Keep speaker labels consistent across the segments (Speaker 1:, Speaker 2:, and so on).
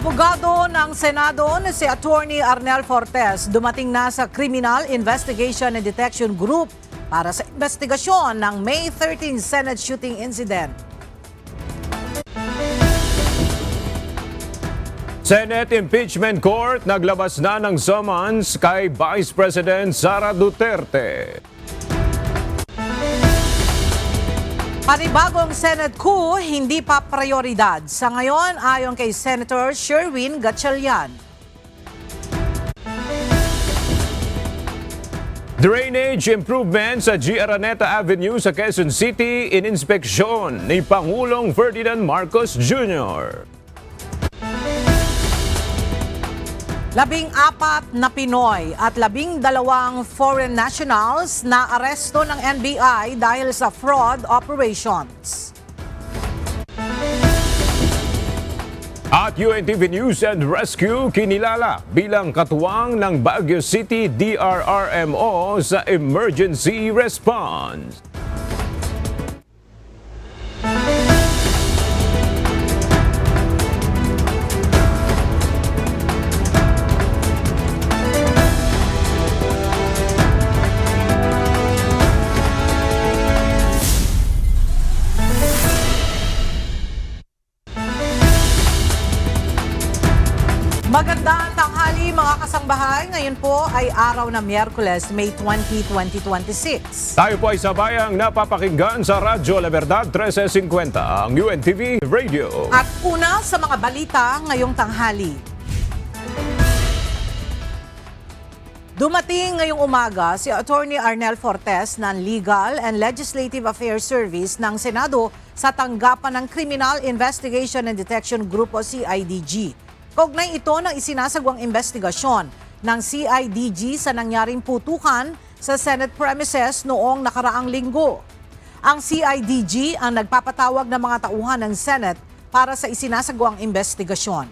Speaker 1: Abogado ng Senado na si Attorney Arnel Fortes dumating na sa Criminal Investigation and Detection Group para sa investigasyon ng May 13 Senate shooting incident.
Speaker 2: Senate Impeachment Court naglabas na ng summons kay Vice President Sara Duterte.
Speaker 1: Panibagong Senate coup, hindi pa prioridad. Sa ngayon, ayon kay Senator Sherwin Gatchalian.
Speaker 2: Drainage improvement sa G. Araneta Avenue sa Quezon City ininspeksyon ni Pangulong Ferdinand Marcos Jr.
Speaker 1: 14 na Pinoy at 12 foreign nationals na aresto ng NBI dahil sa fraud operations.
Speaker 2: At UNTV News and Rescue kinilala bilang katuwang ng Baguio City DRRMO sa emergency response.
Speaker 1: Magandang tanghali mga kasangbahay. Ngayon po ay araw na Miyerkules, May 20, 2026.
Speaker 2: Tayo po ay sabayang napapakinggan sa Radyo La Verdad 1350, ang UNTV Radio.
Speaker 1: At una sa mga balita ngayong tanghali. Dumating ngayong umaga si Attorney Arnel Fortes ng Legal and Legislative Affairs Service ng Senado sa tanggapan ng Criminal Investigation and Detection Group o CIDG. Kaugnay ito ng isinasagawang investigasyon ng CIDG sa nangyaring putukan sa Senate premises noong nakaraang linggo. Ang CIDG ang nagpapatawag ng mga tauhan ng Senate para sa isinasagawang investigasyon.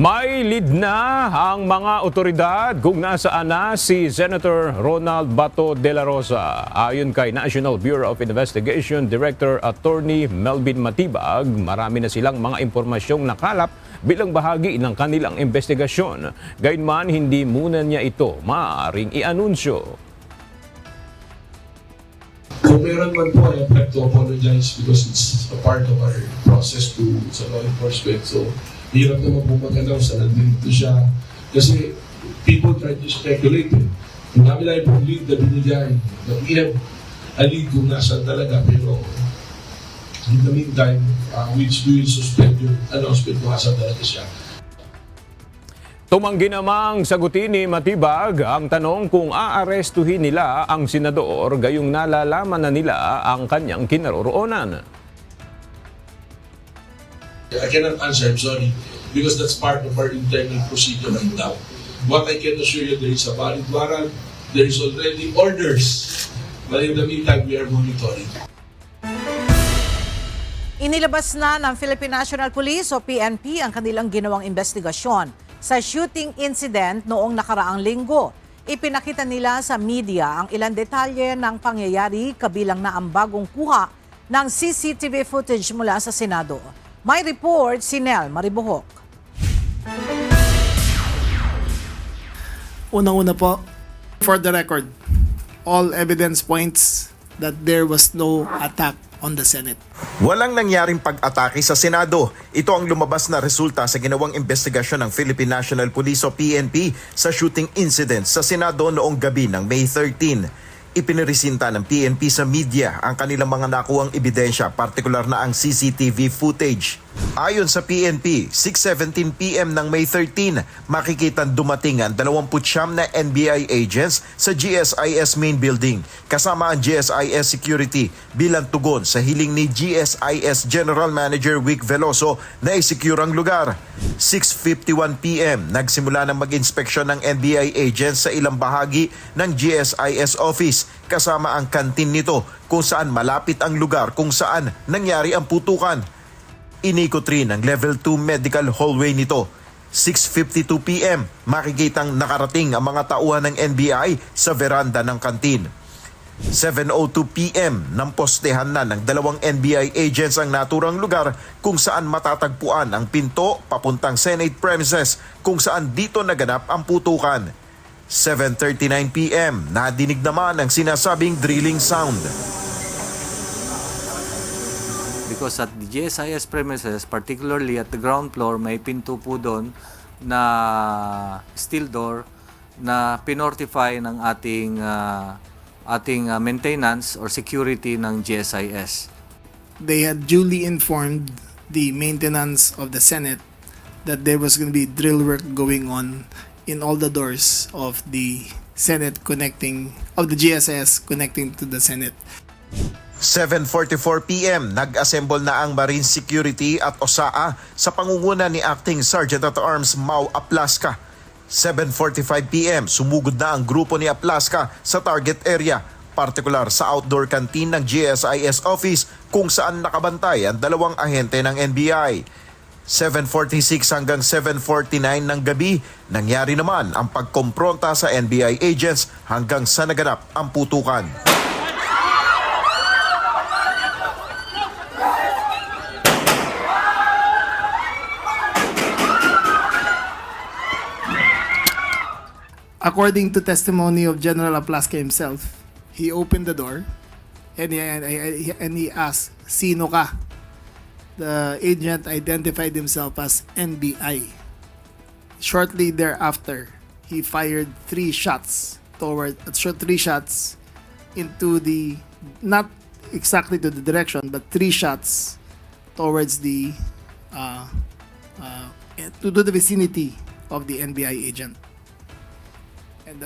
Speaker 2: May lead na ang mga otoridad kung nasaan na si Senator Ronald Bato de la Rosa. Ayon kay National Bureau of Investigation Director Attorney Melvin Matibag, marami na silang mga impormasyong nakalap bilang bahagi ng kanilang investigasyon. Gayunman, hindi muna niya ito maaaring i-anunsyo.
Speaker 3: Kung meron man po, I have to apologize because it's a part of our process sa law enforcement. So, hirap naman po mag-announce na nandito siya. Kasi people try to speculate. Ang dami lang po lead na binigay. We have a lead kung nasaan talaga. Pero in the meantime, we will suspend yung announcement kung nasaan talaga siya.
Speaker 2: Tumanggi namang sagutin ni Matibag ang tanong kung aarestuhin nila ang senador gayong nalalaman na nila ang kanyang kinaroroonan.
Speaker 3: I cannot answer, I'm sorry, because that's part of our internal procedure right now. What I can assure you, there is a valid warrant, there is already orders, but in the meantime, we are monitoring.
Speaker 1: Inilabas na ng Philippine National Police o PNP ang kanilang ginawang investigasyon sa shooting incident noong nakaraang linggo. Ipinakita nila sa media ang ilang detalye ng pangyayari kabilang na ang bagong kuha ng CCTV footage mula sa Senado. May report si Nel Maribohok.
Speaker 4: Unang-una po, for the record, all evidence points that there was no attack on the Senate.
Speaker 5: Walang nangyaring pag-atake sa Senado. Ito ang lumabas na resulta sa ginawang investigasyon ng Philippine National Police o PNP sa shooting incident sa Senado noong gabi ng May 13. Ipiniresinta ng PNP sa media ang kanilang mga nakuhang ebidensya, partikular na ang CCTV footage. Ayon sa PNP, 6:17 PM ng May 13, makikitang dumating ang 29 na NBI agents sa GSIS main building kasama ang GSIS security bilang tugon sa hiling ni GSIS General Manager Vic Veloso na i-secure ang lugar. 6:51 PM, nagsimula ng mag-inspeksyon ng NBI agents sa ilang bahagi ng GSIS office kasama ang kantin nito kung saan malapit ang lugar kung saan nangyari ang putukan. Inikot rin ang level 2 medical hallway nito. 6:52 PM, makikitang nakarating ang mga tauhan ng NBI sa veranda ng kantin. 7:02 p.m. nang postehan na ng 2 NBI agents ang naturang lugar kung saan matatagpuan ang pinto papuntang Senate premises kung saan dito naganap ang putukan. 7:39 p.m. nadinig naman ang sinasabing drilling sound.
Speaker 6: Because at the GSIS premises, particularly at the ground floor, may pinto po doon na steel door na pinortify ng ating maintenance or security ng GSIS.
Speaker 4: They had duly informed the maintenance of the Senate that there was going to be drill work going on in all the doors of the Senate of the GSIS connecting to the Senate.
Speaker 5: 7:44 p.m. nag-assemble na ang Marine Security at OSAA sa pangunguna ni Acting Sergeant at Arms Mau Aplaska. 7:45 p.m. sumugod na ang grupo ni Aplaska sa target area, partikular sa outdoor canteen ng GSIS office kung saan nakabantay ang 2 ahente ng NBI. 7:46 hanggang 7:49 ng gabi, nangyari naman ang pagkompronta sa NBI agents hanggang sa naganap ang putukan.
Speaker 4: According to testimony of General Aplaska himself, he opened the door and he asked, "Sino ka?" The agent identified himself as NBI. Shortly thereafter, he fired 3 shots into the, not exactly to the direction, but 3 shots towards the to the vicinity of the NBI agent. And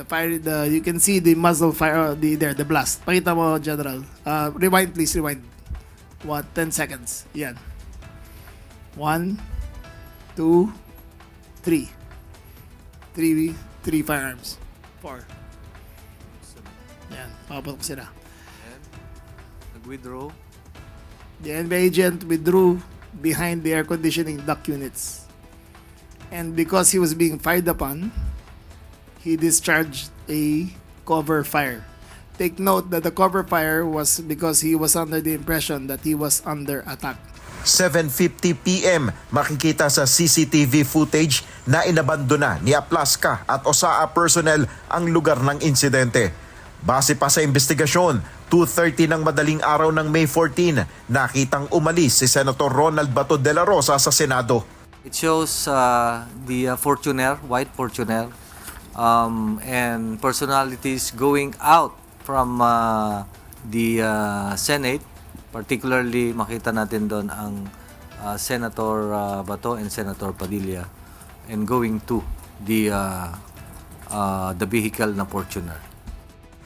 Speaker 4: you can see the muzzle fire, the blast. Pakita mo, General. Rewind, please, rewind. 10 seconds. Yan. 1, 2, 3. 3 firearms. 4. Yan, papatok sila.
Speaker 6: And nag-withdraw.
Speaker 4: The NBI agent withdrew behind the air conditioning duct units. And because he was being fired upon, he discharged a cover fire. Take note that the cover fire was because he was under the impression that he was under attack.
Speaker 5: 7:50 p.m. makikita sa CCTV footage na inabandona ni Aplaska at OSAA personnel ang lugar ng insidente. Base pa sa investigasyon, 2:30 ng madaling araw ng May 14, nakitang umalis si Senator Ronald Bato de la Rosa sa Senado.
Speaker 6: It shows the Fortuner, white Fortuner, and personalities going out from the Senate. Particularly, makita natin doon ang Senator Bato and Senator Padilla and going to the vehicle na Fortuner.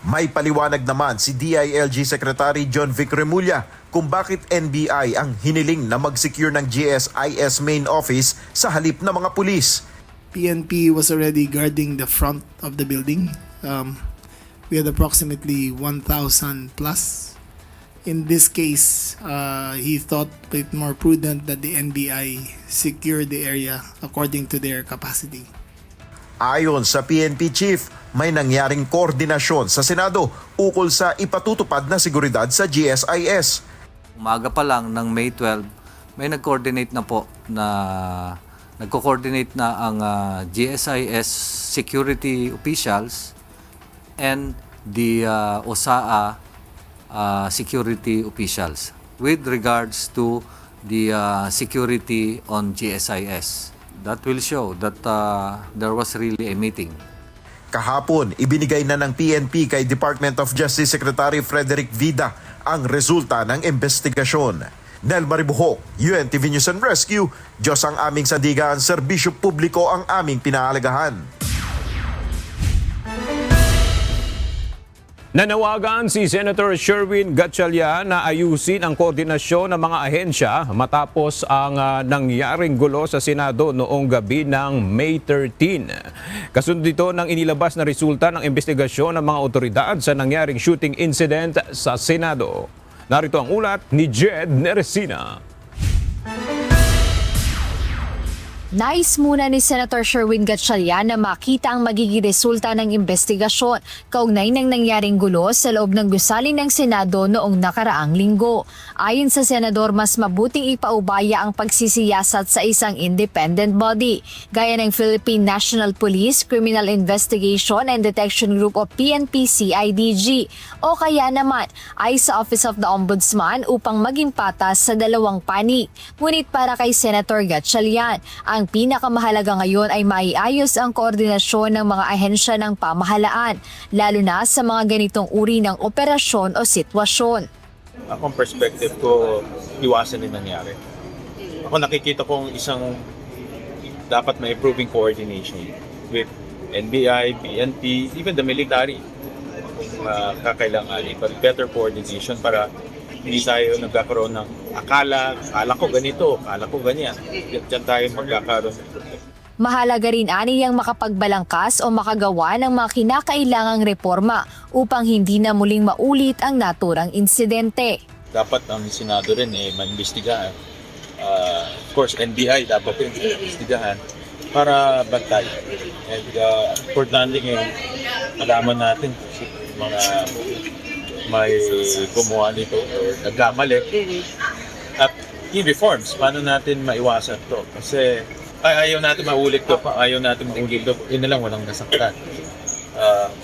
Speaker 5: May paliwanag naman si DILG Secretary John Vic Remulla kung bakit NBI ang hiniling na mag-secure ng GSIS main office sa halip ng mga pulis.
Speaker 4: PNP was already guarding the front of the building. We had approximately 1,000 plus. In this case, he thought it more prudent that the NBI secure the area according to their capacity.
Speaker 5: Ayon sa PNP chief, may nangyaring koordinasyon sa Senado ukol sa ipatutupad na seguridad sa GSIS.
Speaker 6: Umaga pa lang ng May 12, may nag-coordinate na po na nagko-coordinate na ang GSIS security officials and the OSAA security officials with regards to the security on GSIS. That will show that there was really a meeting.
Speaker 5: Kahapon, ibinigay na ng PNP kay Department of Justice Secretary Frederick Vida ang resulta ng investigasyon. Nel Maribuhok, UNTV News and Rescue, Diyos ang aming sandigan, serbisyo publiko ang aming pinaalagahan.
Speaker 2: Nanawagan si Senator Sherwin Gatchalian na ayusin ang koordinasyon ng mga ahensya matapos ang nangyaring gulo sa Senado noong gabi ng May 13. Kasunod dito ng inilabas na resulta ng investigasyon ng mga otoridad sa nangyaring shooting incident sa Senado. Narito ang ulat ni Jed Neresina.
Speaker 7: Nais muna ni Senator Sherwin Gatchalian na makita ang magiging resulta ng investigasyon kaugnay ng nangyaring gulo sa loob ng gusali ng Senado noong nakaraang linggo. Ayon sa Senador, mas mabuting ipaubaya ang pagsisiyasat sa isang independent body, gaya ng Philippine National Police Criminal Investigation and Detection Group o PNP-CIDG, o kaya naman ay sa Office of the Ombudsman upang maging patas sa dalawang panig. Ngunit para kay Senator Gatchalian, ang pinakamahalaga ngayon ay maiayos ang koordinasyon ng mga ahensya ng pamahalaan, lalo na sa mga ganitong uri ng operasyon o sitwasyon.
Speaker 8: Akong perspective ko, iwasan yung nangyari. Ako nakikita kong isang dapat may improving coordination with NBI, PNP, even the military. Kung kakailanganin, but better coordination para hindi tayo nagkakaroon ng akala ko ganito, akala ko ganyan. Diyan tayo magkakaroon.
Speaker 7: Mahalaga rin aniyang makapagbalangkas o makagawa ng mga kinakailangang reforma upang hindi na muling maulit ang naturang insidente.
Speaker 8: Dapat ang Senado rin maimbestigahan. Of course, NBI dapat rin imbestigahan para bantay. And importante ngayon, malaman natin mga may gumawa nito o nagkamali at i-reforms. Paano natin maiwasan to? Kasi ayaw natin maulit to, ayaw natin maulit to. Yun na lang, walang nasaktan.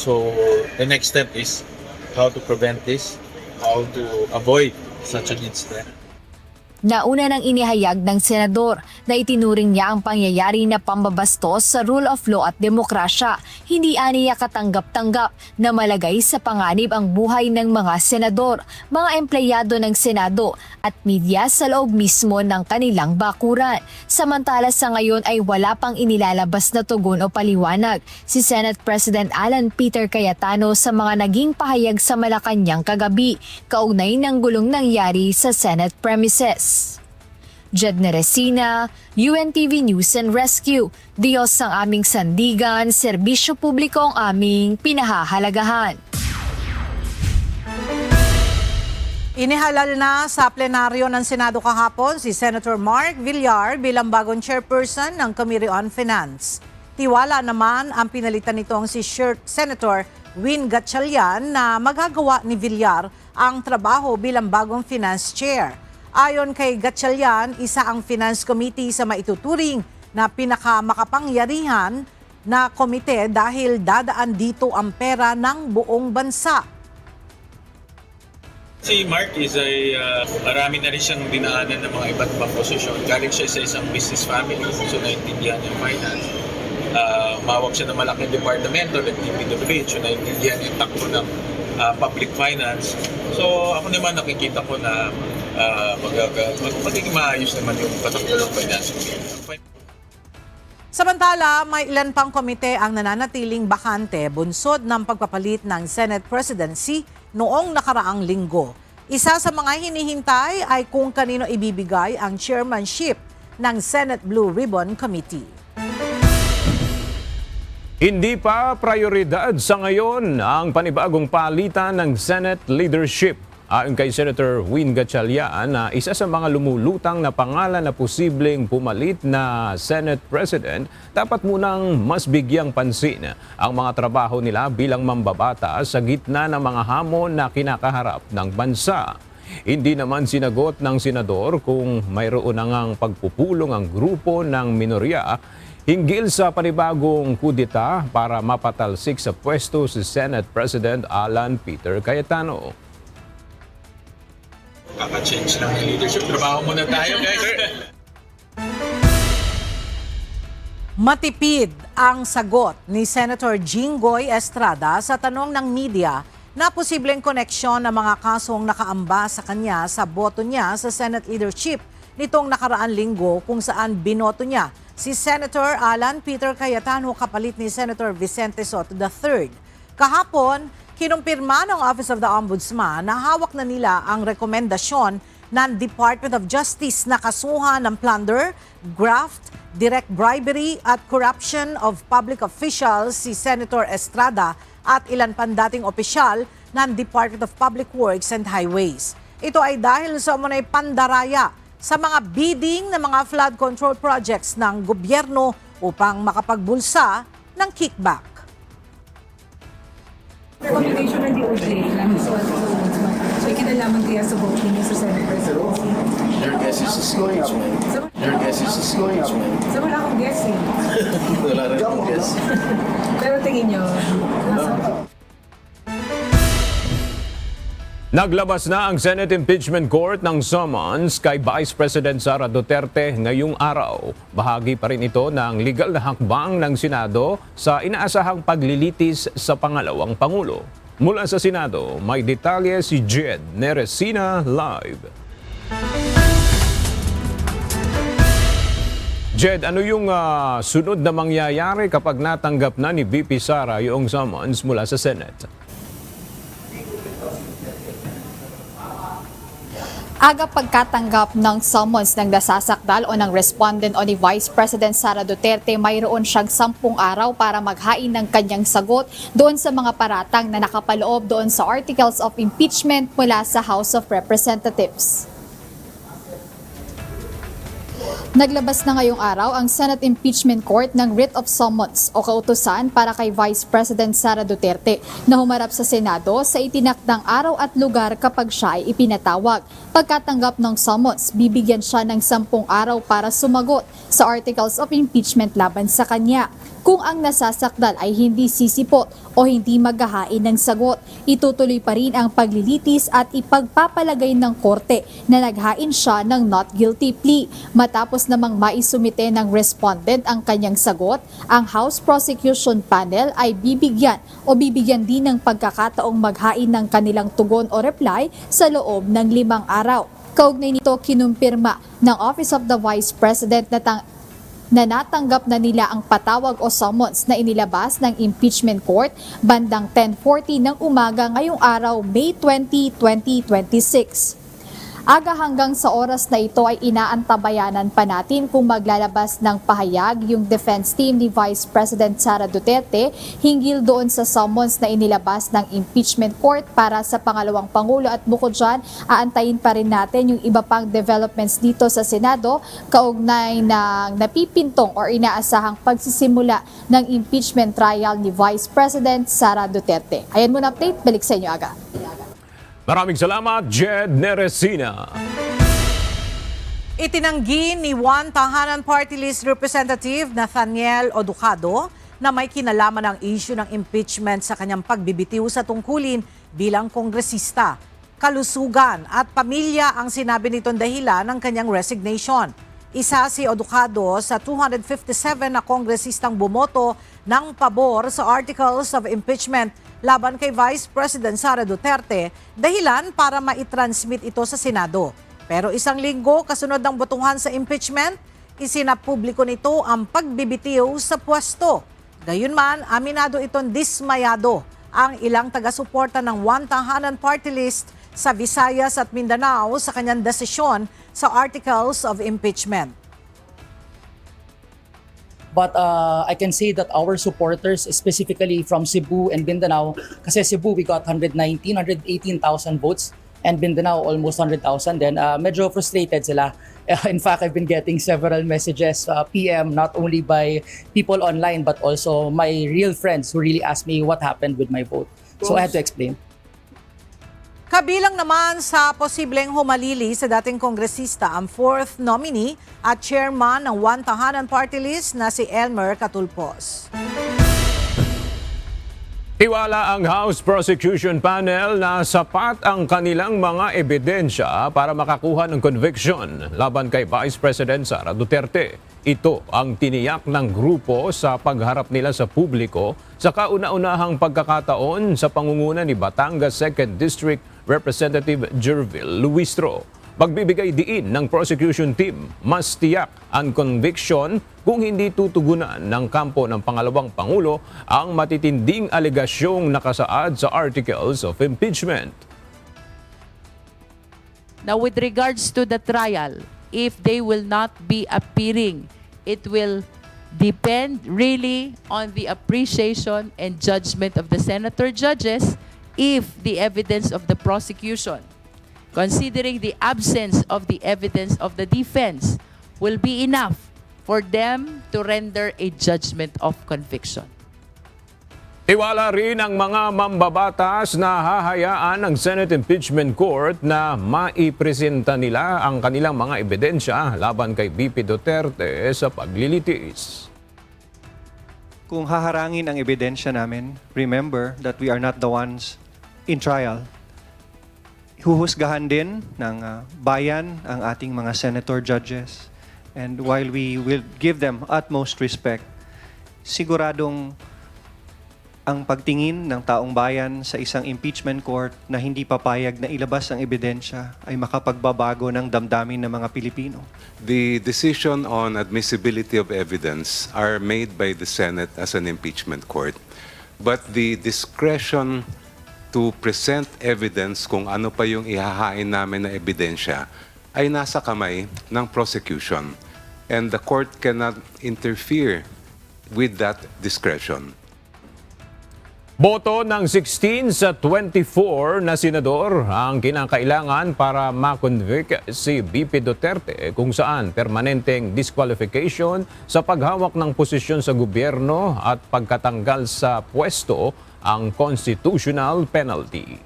Speaker 8: So, the next step is how to prevent this, how to avoid such an incident.
Speaker 7: Nauna nang inihayag ng senador na itinuring niya ang pangyayari na pambabastos sa rule of law at demokrasya. Hindi aniya katanggap-tanggap na malagay sa panganib ang buhay ng mga senador, mga empleyado ng Senado at media sa loob mismo ng kanilang bakuran. Samantala sa ngayon ay wala pang inilalabas na tugon o paliwanag si Senate President Alan Peter Cayetano sa mga naging pahayag sa Malacanang kagabi kaugnay ng gulong nangyari sa Senate premises. Jed Neresina, UNTV News and Rescue. Diyos ang aming sandigan, serbisyo publiko ang aming pinahahalagahan.
Speaker 1: Inihalal na sa plenaryo ng Senado kahapon si Senator Mark Villar bilang bagong chairperson ng Committee on Finance. Tiwala naman ang pinalitan nitong si Senator Win Gatchalian na magagawa ni Villar ang trabaho bilang bagong finance chair. Ayon kay Gatchalian, isa ang Finance Committee sa maituturing na pinakamakapangyarihan na komite dahil dadaan dito ang pera ng buong bansa.
Speaker 8: Si Mark is marami na rin siyang dinaanan ng mga iba't ibang posisyon. Galing siya sa isang business family, so naintindihan niya yung finance. Mawag siya ng malaking departamento like DPWH, so naintindihan yung takbo ng public finance. So ako naman nakikita ko na magiging maayos naman yung patakbo ng finance.
Speaker 1: Samantala, may ilan pang komite ang nananatiling bakante bunsod ng pagpapalit ng Senate presidency noong nakaraang linggo. Isa sa mga hinihintay ay kung kanino ibibigay ang chairmanship ng Senate Blue Ribbon Committee.
Speaker 2: Hindi pa prioridad sa ngayon ang panibagong palitan ng Senate leadership. Ayon kay Senator Win Gatchalian na isa sa mga lumulutang na pangalan na posibleng pumalit na Senate President, dapat munang mas bigyang pansin ang mga trabaho nila bilang mambabata sa gitna ng mga hamon na kinakaharap ng bansa. Hindi naman sinagot ng senador kung mayroon na ngang pagpupulong ang grupo ng minorya hinggil sa panibagong kudeta para mapatalsik sa pwesto si Senate President Alan Peter Cayetano.
Speaker 8: Kaka-change lang yung leadership. Trabaho muna tayo, guys.
Speaker 1: Matipid ang sagot ni Senator Jinggoy Estrada sa tanong ng media na posibleng koneksyon ng mga kasong nakaamba sa kanya sa boto niya sa Senate leadership nitong nakaraan linggo kung saan binoto niya si Senator Alan Peter Cayetano kapalit ni Senator Vicente Soto III. Kahapon, kinumpirma ng Office of the Ombudsman na hawak na nila ang rekomendasyon ng Department of Justice na kasuhan ng plunder, graft, direct bribery at corruption of public officials si Senator Estrada at ilan pang dating opisyal ng Department of Public Works and Highways. Ito ay dahil sa umunay pandaraya sa mga bidding ng mga flood control projects ng gobyerno upang makapagbulsa ng kickback.
Speaker 9: Communication ng DOJ lang is what so ikinalaman kaya sa voting niya sa Senate presidency.
Speaker 10: Your guess is as good as mine. Your guess is as good as mine.
Speaker 9: So wala akong guessing.
Speaker 10: Wala rin akong guess.
Speaker 9: Pero tingin nyo,
Speaker 2: Naglabas na ang Senate Impeachment Court ng summons kay Vice President Sara Duterte ngayong araw. Bahagi pa rin ito ng legal na hakbang ng Senado sa inaasahang paglilitis sa pangalawang Pangulo. Mula sa Senado, may detalye si Jed Neresina live. Jed, ano yung sunod na mangyayari kapag natanggap na ni VP Sara yung summons mula sa Senate?
Speaker 11: Aga pagkatanggap ng summons ng nasasakdal o ng respondent o ni Vice President Sara Duterte, mayroon siyang 10 araw para maghain ng kanyang sagot doon sa mga paratang na nakapaloob doon sa articles of impeachment mula sa House of Representatives. Naglabas na ngayong araw ang Senate Impeachment Court ng writ of summons o kautusan para kay Vice President Sara Duterte na humarap sa Senado sa itinakdang araw at lugar kapag siya ay ipinatawag. Pagkatanggap ng summons, bibigyan siya ng 10 araw para sumagot sa articles of impeachment laban sa kanya. Kung ang nasasakdal ay hindi sisipot o hindi maghahain ng sagot, itutuloy pa rin ang paglilitis at ipagpapalagay ng korte na naghain siya ng not guilty plea. Matapos namang maisumite ng respondent ang kanyang sagot, ang House Prosecution Panel ay bibigyan din ng pagkakataong maghain ng kanilang tugon o reply sa loob ng 5 araw. Kaugnay nito, kinumpirma ng Office of the Vice President na natanggap na nila ang patawag o summons na inilabas ng impeachment court bandang 10:40 ng umaga ngayong araw, May 20, 2026. Aga hanggang sa oras na ito ay inaantabayanan pa natin kung maglalabas ng pahayag yung defense team ni Vice President Sara Duterte hinggil doon sa summons na inilabas ng impeachment court para sa pangalawang Pangulo, at bukod dyan, aantayin pa rin natin yung iba pang developments dito sa Senado kaugnay ng napipintong or inaasahang pagsisimula ng impeachment trial ni Vice President Sara Duterte. Ayan muna update, balik sa inyo aga.
Speaker 2: Maraming salamat, Jed Neresina.
Speaker 1: Itinanggi ni One Tahanan Party List Representative Nathaniel Oducado na may kinalaman ang issue ng impeachment sa kanyang pagbibitiw sa tungkulin bilang kongresista. Kalusugan at pamilya ang sinabi nitong dahilan ng kanyang resignation. Isa si Oducado sa 257 na kongresistang bumoto ng pabor sa articles of impeachment laban kay Vice President Sara Duterte, dahilan para maitransmit ito sa Senado. Pero isang linggo kasunod ng botohan sa impeachment, isinapubliko nito ang pagbibitiw sa pwesto. Gayunman, aminado itong dismayado ang ilang taga-suporta ng One Tahanan Party List sa Visayas at Mindanao sa kanyang desisyon sa articles of impeachment.
Speaker 12: But I can say that our supporters, specifically from Cebu and Mindanao, kasi Cebu we got 118,000 votes and Mindanao almost 100,000. Then medyo frustrated sila. In fact, I've been getting several messages, PM, not only by people online but also my real friends who really asked me what happened with my vote. So I had to explain.
Speaker 1: Kabilang naman sa posibleng humalili sa dating kongresista ang 4th nominee at chairman ng One Tahanan Party List na si Elmer Catulpos.
Speaker 2: Tiwala ang House Prosecution Panel na sapat ang kanilang mga ebidensya para makakuha ng conviction laban kay Vice President Sara Duterte. Ito ang tiniyak ng grupo sa pagharap nila sa publiko sa kauna-unahang pagkakataon sa pangunguna ni Batangas 2nd District Representative Jervil Luistro. Magbibigay diin ng prosecution team, mas tiyak ang conviction kung hindi tutugunan ng kampo ng pangalawang Pangulo ang matitinding alegasyong nakasaad sa articles of impeachment.
Speaker 13: Now, with regards to the trial, if they will not be appearing, it will depend really on the appreciation and judgment of the senator judges if the evidence of the prosecution considering the absence of the evidence of the defense, will be enough for them to render a judgment of conviction.
Speaker 2: Tiwala rin ang mga mambabatas na hahayaan ng Senate Impeachment Court na maipresenta nila ang kanilang mga ebidensya laban kay VP Duterte sa paglilitis.
Speaker 14: Kung haharangin ang ebidensya namin, remember that we are not the ones in trial. Huhusgahan din ng bayan ang ating mga senator judges. And while we will give them utmost respect, siguradong ang pagtingin ng taong bayan sa isang impeachment court na hindi papayag na ilabas ang ebidensya ay makapagbabago ng damdamin ng mga Pilipino.
Speaker 15: The decision on admissibility of evidence are made by the Senate as an impeachment court. But the discretion to present evidence kung ano pa yung ihahain namin na ebidensya ay nasa kamay ng prosecution. And the court cannot interfere with that discretion.
Speaker 2: Boto ng 16 sa 24 na senador ang kinakailangan para makonvict si VP Duterte kung saan permanenteng disqualification sa paghawak ng posisyon sa gobyerno at pagkatanggal sa pwesto ang constitutional penalty.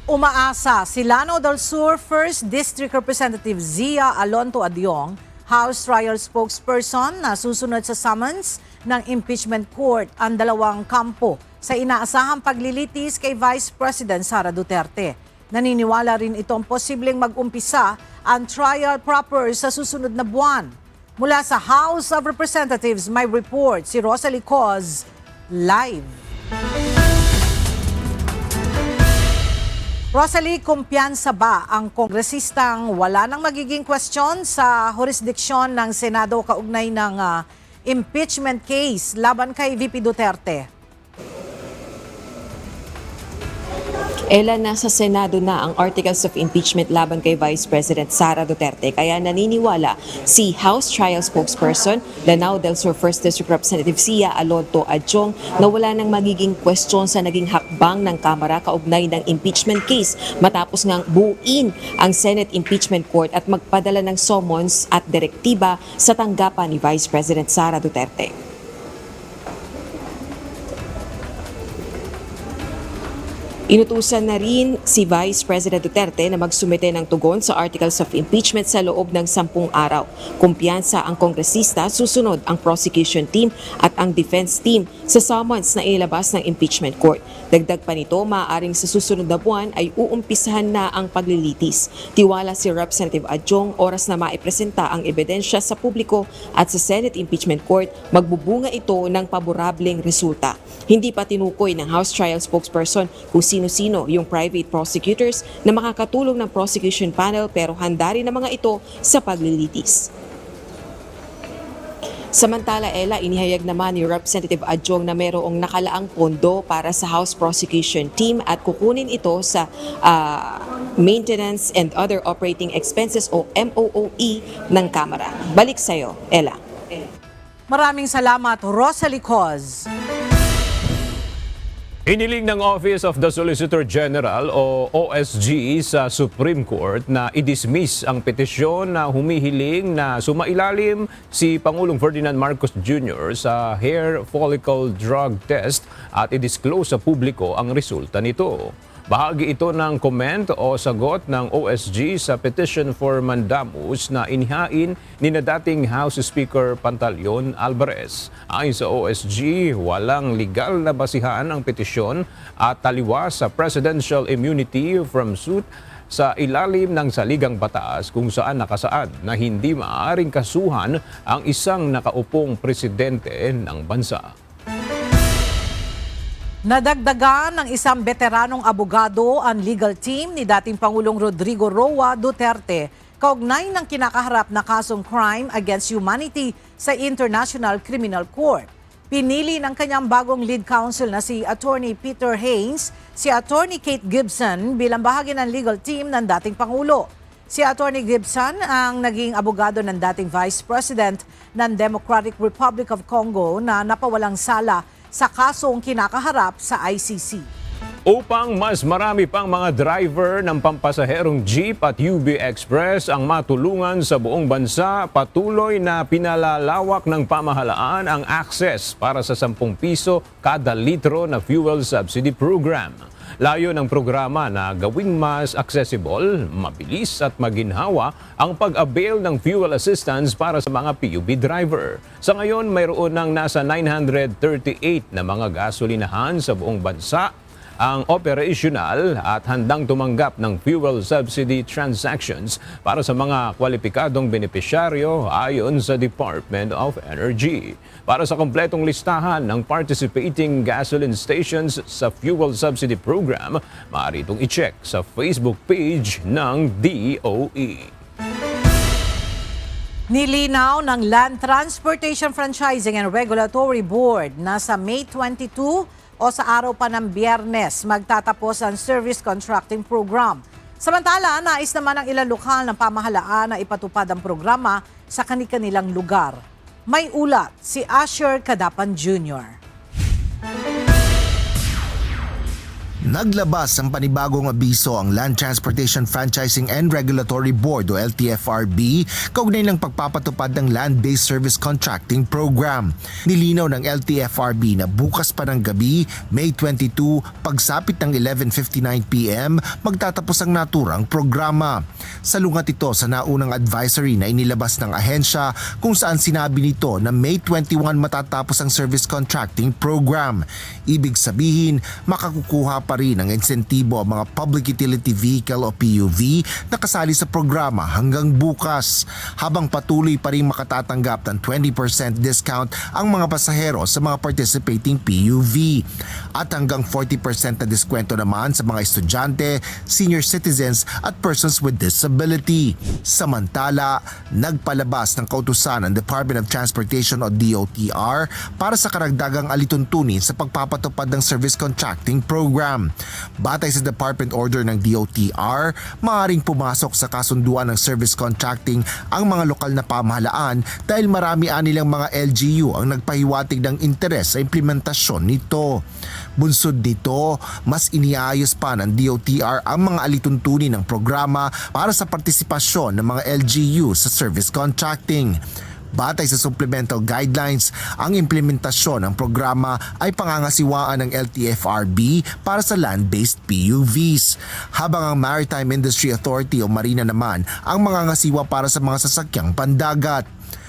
Speaker 1: Umaasa si Lanao del Sur 1st District Representative Zia Alonto Adyong, House Trial Spokesperson na susunod sa summons ng impeachment court ang dalawang kampo sa inaasahang paglilitis kay Vice President Sara Duterte. Naniniwala rin itong posibleng mag-umpisa ang trial proper sa susunod na buwan. Mula sa House of Representatives, may report si Rosalie Coz, live. Rosalie, kumpiyansa ba ang kongresistang wala nang magiging question sa jurisdiksyon ng Senado kaugnay ng impeachment case laban kay VP Duterte?
Speaker 16: Ella, nasa Senado na ang articles of impeachment laban kay Vice President Sara Duterte. Kaya naniniwala si House Trial Spokesperson Lanao del Sur 1st District Representative Zia Alonto Adyong na wala nang magiging question sa naging hakbang ng Kamara kaugnay ng impeachment case matapos ngang buuin ang Senate Impeachment Court at magpadala ng summons at direktiba sa tanggapan ni Vice President Sara Duterte. Inutusan na rin si Vice President Duterte na magsumite ng tugon sa articles of impeachment sa loob ng 10 araw. Kumpiyansa ang kongresista, susunod ang prosecution team at ang defense team sa summons na ilabas ng impeachment court. Dagdag pa nito, maaaring sa susunod na buwan ay uumpisahan na ang paglilitis. Tiwala si Representative Adyong, oras na maipresenta ang ebidensya sa publiko at sa Senate Impeachment Court, magbubunga ito ng paborableng resulta. Hindi pa tinukoy ng House Trial Spokesperson kung sino-sino yung private prosecutors na makakatulong ng prosecution panel pero handa rin ang mga ito sa paglilitis. Samantala, Ella, inihayag naman ni Representative Adyong na mayroong nakalaang pondo para sa House Prosecution Team at kukunin ito sa Maintenance and Other Operating Expenses o MOOE ng Kamara. Balik sa'yo, Ella.
Speaker 1: Maraming salamat, Rosalie Coz.
Speaker 2: Iniling ng Office of the Solicitor General o OSG sa Supreme Court na i-dismiss ang petisyon na humihiling na sumailalim si Pangulong Ferdinand Marcos Jr. sa hair follicle drug test at i-disclose sa publiko ang resulta nito. Bahagi ito ng comment o sagot ng OSG sa petition for mandamus na inihain ni na dating House Speaker Pantaleon Alvarez. Ayon sa OSG, walang legal na basihan ang petisyon at taliwas sa presidential immunity from suit sa ilalim ng saligang batas kung saan nakasaad na hindi maaaring kasuhan ang isang nakaupong presidente ng bansa.
Speaker 1: Nadagdagan ng isang veteranong abogado ang legal team ni dating Pangulong Rodrigo Roa Duterte kaugnay ng kinakaharap na kasong crime against humanity sa International Criminal Court. Pinili ng kanyang bagong lead counsel na si Attorney Peter Haynes, si Attorney Kate Gibson bilang bahagi ng legal team ng dating Pangulo. Si Attorney Gibson ang naging abogado ng dating Vice President ng Democratic Republic of Congo na napawalang sala sa kasong kinakaharap sa ICC.
Speaker 2: Upang mas marami pang mga driver ng pampasaherong jeep at UB Express ang matulungan sa buong bansa, patuloy na pinalalawak ng pamahalaan ang access para sa 10 piso kada litro na fuel subsidy program. Layo ng programa na gawing mas accessible, mabilis at maginhawa ang pag-avail ng fuel assistance para sa mga PUB driver. Sa ngayon, mayroon ng nasa 938 na mga gasolinahan sa buong bansa ang operational at handang tumanggap ng fuel subsidy transactions para sa mga kwalipikadong benepisyaryo ayon sa Department of Energy. Para sa kompletong listahan ng participating gasoline stations sa fuel subsidy program, maaari itong i-check sa Facebook page ng DOE.
Speaker 1: Nilinaw ng Land Transportation Franchising and Regulatory Board na sa May 22 o sa araw pa ng Biyernes magtatapos ang service contracting program. Samantala, nais naman ng ilang lokal ng pamahalaan na ipatupad ang programa sa kani-kanilang lugar. May ulat si Asher Cadapan Jr.
Speaker 17: Naglabas ng panibagong abiso ang Land Transportation Franchising and Regulatory Board o LTFRB kaugnay ng pagpapatupad ng Land-Based Service Contracting Program. Nilinaw ng LTFRB na bukas pa ng gabi, May 22, pagsapit ng 11:59 PM, magtatapos ang naturang programa. Salungat ito sa naunang advisory na inilabas ng ahensya kung saan sinabi nito na May 21 matatapos ang Service Contracting Program. Ibig sabihin, makakukuha pa rin ng insentibo ang mga Public Utility Vehicle o PUV na kasali sa programa hanggang bukas, habang patuloy pa rin makatatanggap ng 20% discount ang mga pasahero sa mga participating PUV at hanggang 40% na diskwento naman sa mga estudyante, senior citizens at persons with disability. Samantala, nagpalabas ng kautusan ng Department of Transportation o DOTR para sa karagdagang alituntunin sa pagpapatupad ng Service Contracting Program. Batay sa Department Order ng DOTR, maaaring pumasok sa kasunduan ng service contracting ang mga lokal na pamahalaan dahil marami anilang mga LGU ang nagpahiwatig ng interes sa implementasyon nito. Bunsod nito, mas iniayos pa ng DOTR ang mga alituntunin ng programa para sa partisipasyon ng mga LGU sa service contracting. Batay sa supplemental guidelines, ang implementasyon ng programa ay pangangasiwaan ng LTFRB para sa land-based PUVs, habang ang Maritime Industry Authority o Marina naman ang mangangasiwa para sa mga sasakyang pandagat.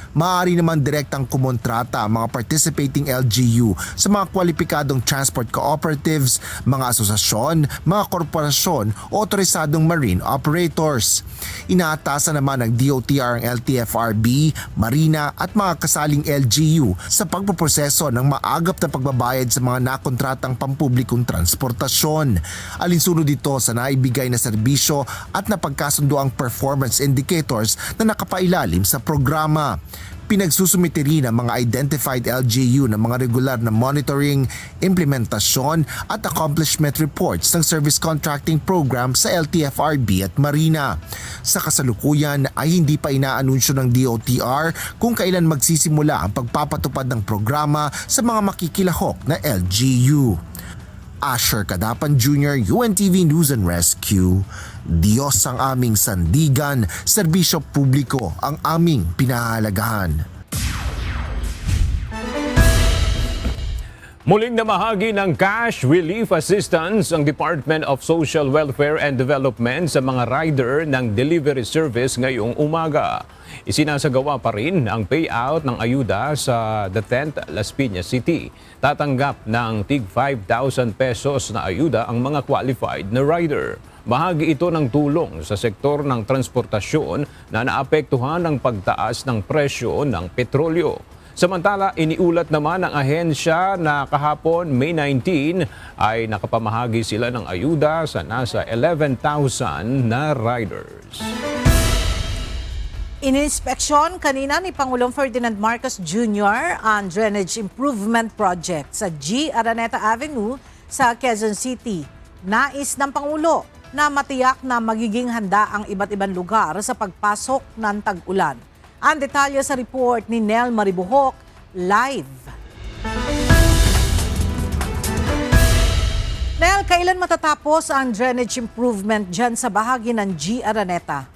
Speaker 17: Maaari naman direktang kumontrata ang mga participating LGU sa mga kwalipikadong transport cooperatives, mga asosasyon, mga korporasyon o otorisadong marine operators. Inaatasan naman ng DOTR ang LTFRB, Marina at mga kasaling LGU sa pagpoproseso ng maagap na pagbabayad sa mga nakontratang pampublikong transportasyon. Alinsunod dito sa naibigay na serbisyo at napagkasundo ang performance indicators na nakapailalim sa programa. Pinagsusumite rin ang mga identified LGU ng mga regular na monitoring, implementasyon at accomplishment reports ng service contracting program sa LTFRB at Marina. Sa kasalukuyan ay hindi pa inaanunsyo ng DOTR kung kailan magsisimula ang pagpapatupad ng programa sa mga makikilahok na LGU. Asher Cadapan Jr., UNTV News and Rescue. Diyos ang aming sandigan, serbisyo publiko ang aming pinahalagahan.
Speaker 2: Muling namahagi ng cash relief assistance ang Department of Social Welfare and Development sa mga rider ng delivery service ngayong umaga. Isinasagawa pa rin ang payout ng ayuda sa The 10th Las Piñas City. Tatanggap ng tig 5,000 pesos na ayuda ang mga qualified na rider. Bahagi ito ng tulong sa sektor ng transportasyon na naapektuhan ng pagtaas ng presyo ng petrolyo. Samantala, iniulat naman ng ahensya na kahapon, May 19, ay nakapamahagi sila ng ayuda sa nasa 11,000 na riders.
Speaker 1: Ininspeksyon kanina ni Pangulong Ferdinand Marcos Jr. ang drainage improvement project sa G. Araneta Avenue sa Quezon City. Nais ng Pangulo na matiyak na magiging handa ang iba't ibang lugar sa pagpasok ng tag-ulan. Ang detalye sa report ni Nel Maribuhok, live. Nel, Kailan matatapos ang drainage improvement dyan sa bahagi ng G. Araneta?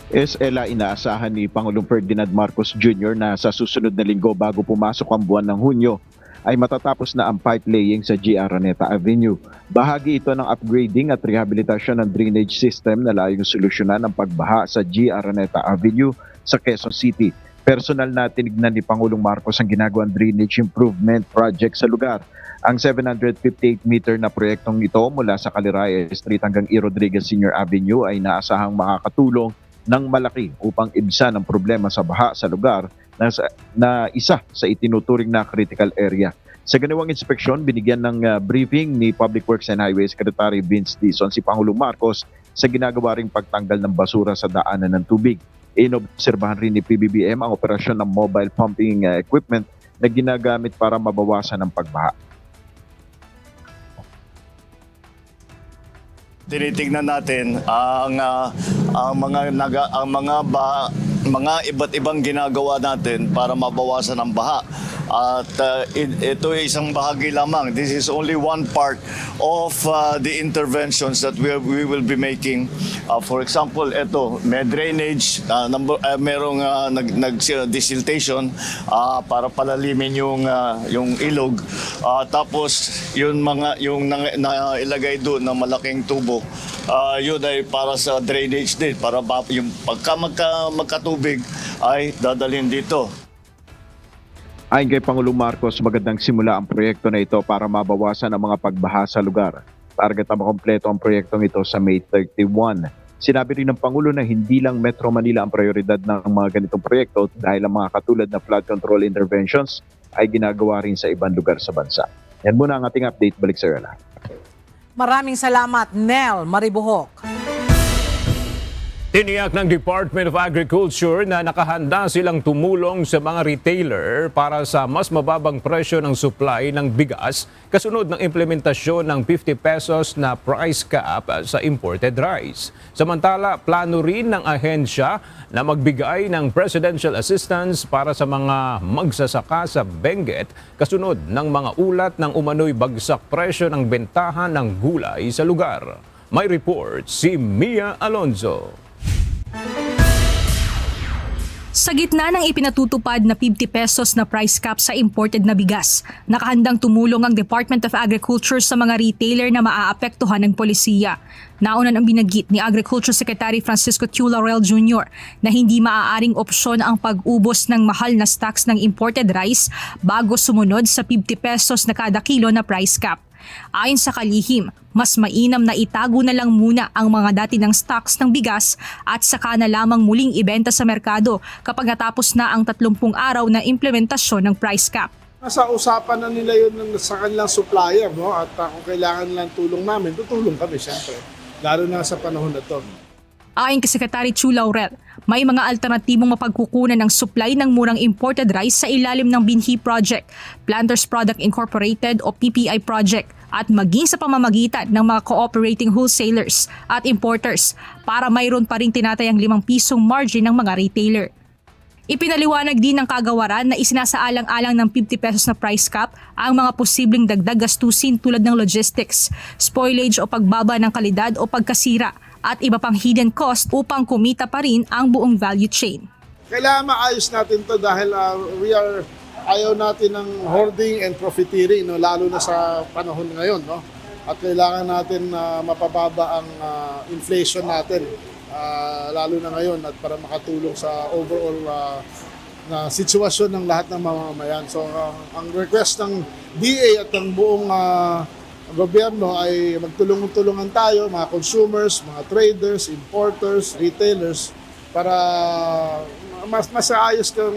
Speaker 18: SLA inaasahan ni Pangulong Ferdinand Marcos Jr. na sa susunod na linggo bago pumasok ang buwan ng Hunyo ay matatapos na ang pipe laying sa G. Araneta Avenue. Bahagi ito ng upgrading at rehabilitasyon ng drainage system na layong solusyonan ang pagbaha sa G. Araneta Avenue sa Quezon City. Personal na tinignan ni Pangulong Marcos ang ginagawang drainage improvement project sa lugar. Ang 758-meter na proyektong ito mula sa Caliraya Street hanggang E. Rodriguez Sr. Avenue ay naasahang makakatulong ng malaki upang ibsan ang problema sa baha sa lugar na isa sa itinuturing na critical area. Sa ganawang inspeksyon, binigyan ng briefing ni Public Works and Highways Secretary Vince Dizon si Pangulong Marcos sa ginagawa ring pagtanggal ng basura sa daanan ng tubig. Inobserbahan rin ni PBBM ang operasyon ng mobile pumping equipment na ginagamit para mabawasan ang pagbaha.
Speaker 10: Tinitingnan natin ang mga iba't ibang ginagawa natin para mabawasan ang baha. At ito ay isang bahagi lamang. This is only one part of the interventions that we will be making. For example, ito, may drainage, merong nag-desiltation para palalimin yung ilog. Tapos yung nailagay doon na malaking tubo, yun ay para sa drainage din, para yung pagka magkatubig ay dadalhin dito.
Speaker 18: Ayon kay Pangulong Marcos, magandang simula ang proyekto na ito para mabawasan ang mga pagbaha sa lugar. Target na makompleto ang proyektong ito sa May 31. Sinabi rin ng Pangulo na hindi lang Metro Manila ang prioridad ng mga ganitong proyekto dahil ang mga katulad na flood control interventions ay ginagawa rin sa ibang lugar sa bansa. Yan muna ang ating update. Balik sa Yola.
Speaker 1: Maraming salamat, Nel Maribuhok.
Speaker 2: Tiniyak ng Department of Agriculture na nakahanda silang tumulong sa mga retailer para sa mas mababang presyo ng supply ng bigas kasunod ng implementasyon ng 50 pesos na price cap sa imported rice. Samantala, plano rin ng ahensya na magbigay ng presidential assistance para sa mga magsasaka sa Benguet kasunod ng mga ulat ng umano'y bagsak presyo ng bentahan ng gulay sa lugar. May report si Mia Alonzo.
Speaker 9: Sa gitna ng ipinatutupad na 50 pesos na price cap sa imported na bigas, nakahandang tumulong ang Department of Agriculture sa mga retailer na maaapektuhan ng polisiya. Nauna ang binanggit ni Agriculture Secretary Francisco Q. Laurel Jr. na hindi maaaring opsyon ang pag-ubos ng mahal na stocks ng imported rice bago sumunod sa 50 pesos na kada kilo na price cap. Ayon sa kalihim, mas mainam na itago na lang muna ang mga dati ng stocks ng bigas at saka na lamang muling ibenta sa merkado kapag natapos na ang 30 araw na implementasyon ng price cap.
Speaker 4: Nasa usapan na nila yun sa kanilang supplier, no? At kung kailangan nilang tulong namin, tutulong kami siyempre, lalo na sa panahon na to.
Speaker 9: Ayon kay Secretary Chu Laurel, may mga alternatibong mapagkukunan ng supply ng murang imported rice sa ilalim ng Binhi Project, Planters Product Incorporated o PPI Project at maging sa pamamagitan ng mga cooperating wholesalers at importers para mayroon pa ring tinatayang 5 pisong margin ng mga retailer. Ipinaliwanag din ng kagawaran na isinasaalang-alang ng 50 pesos na price cap ang mga posibleng dagdag gastusin tulad ng logistics, spoilage o pagbaba ng kalidad o pagkasira at iba pang hidden cost upang kumita pa rin ang buong value chain.
Speaker 4: Kailangan maayos natin to dahil ayaw natin ng hoarding and profiteering, no? Lalo na sa panahon ngayon. No? At kailangan natin mapababa ang inflation natin, lalo na ngayon at para makatulong sa overall na sitwasyon ng lahat ng mamamayan. So ang request ng DA at ng buong gobyerno ay magtulungan tayo, mga consumers, mga traders, importers, retailers, para mas maayos kang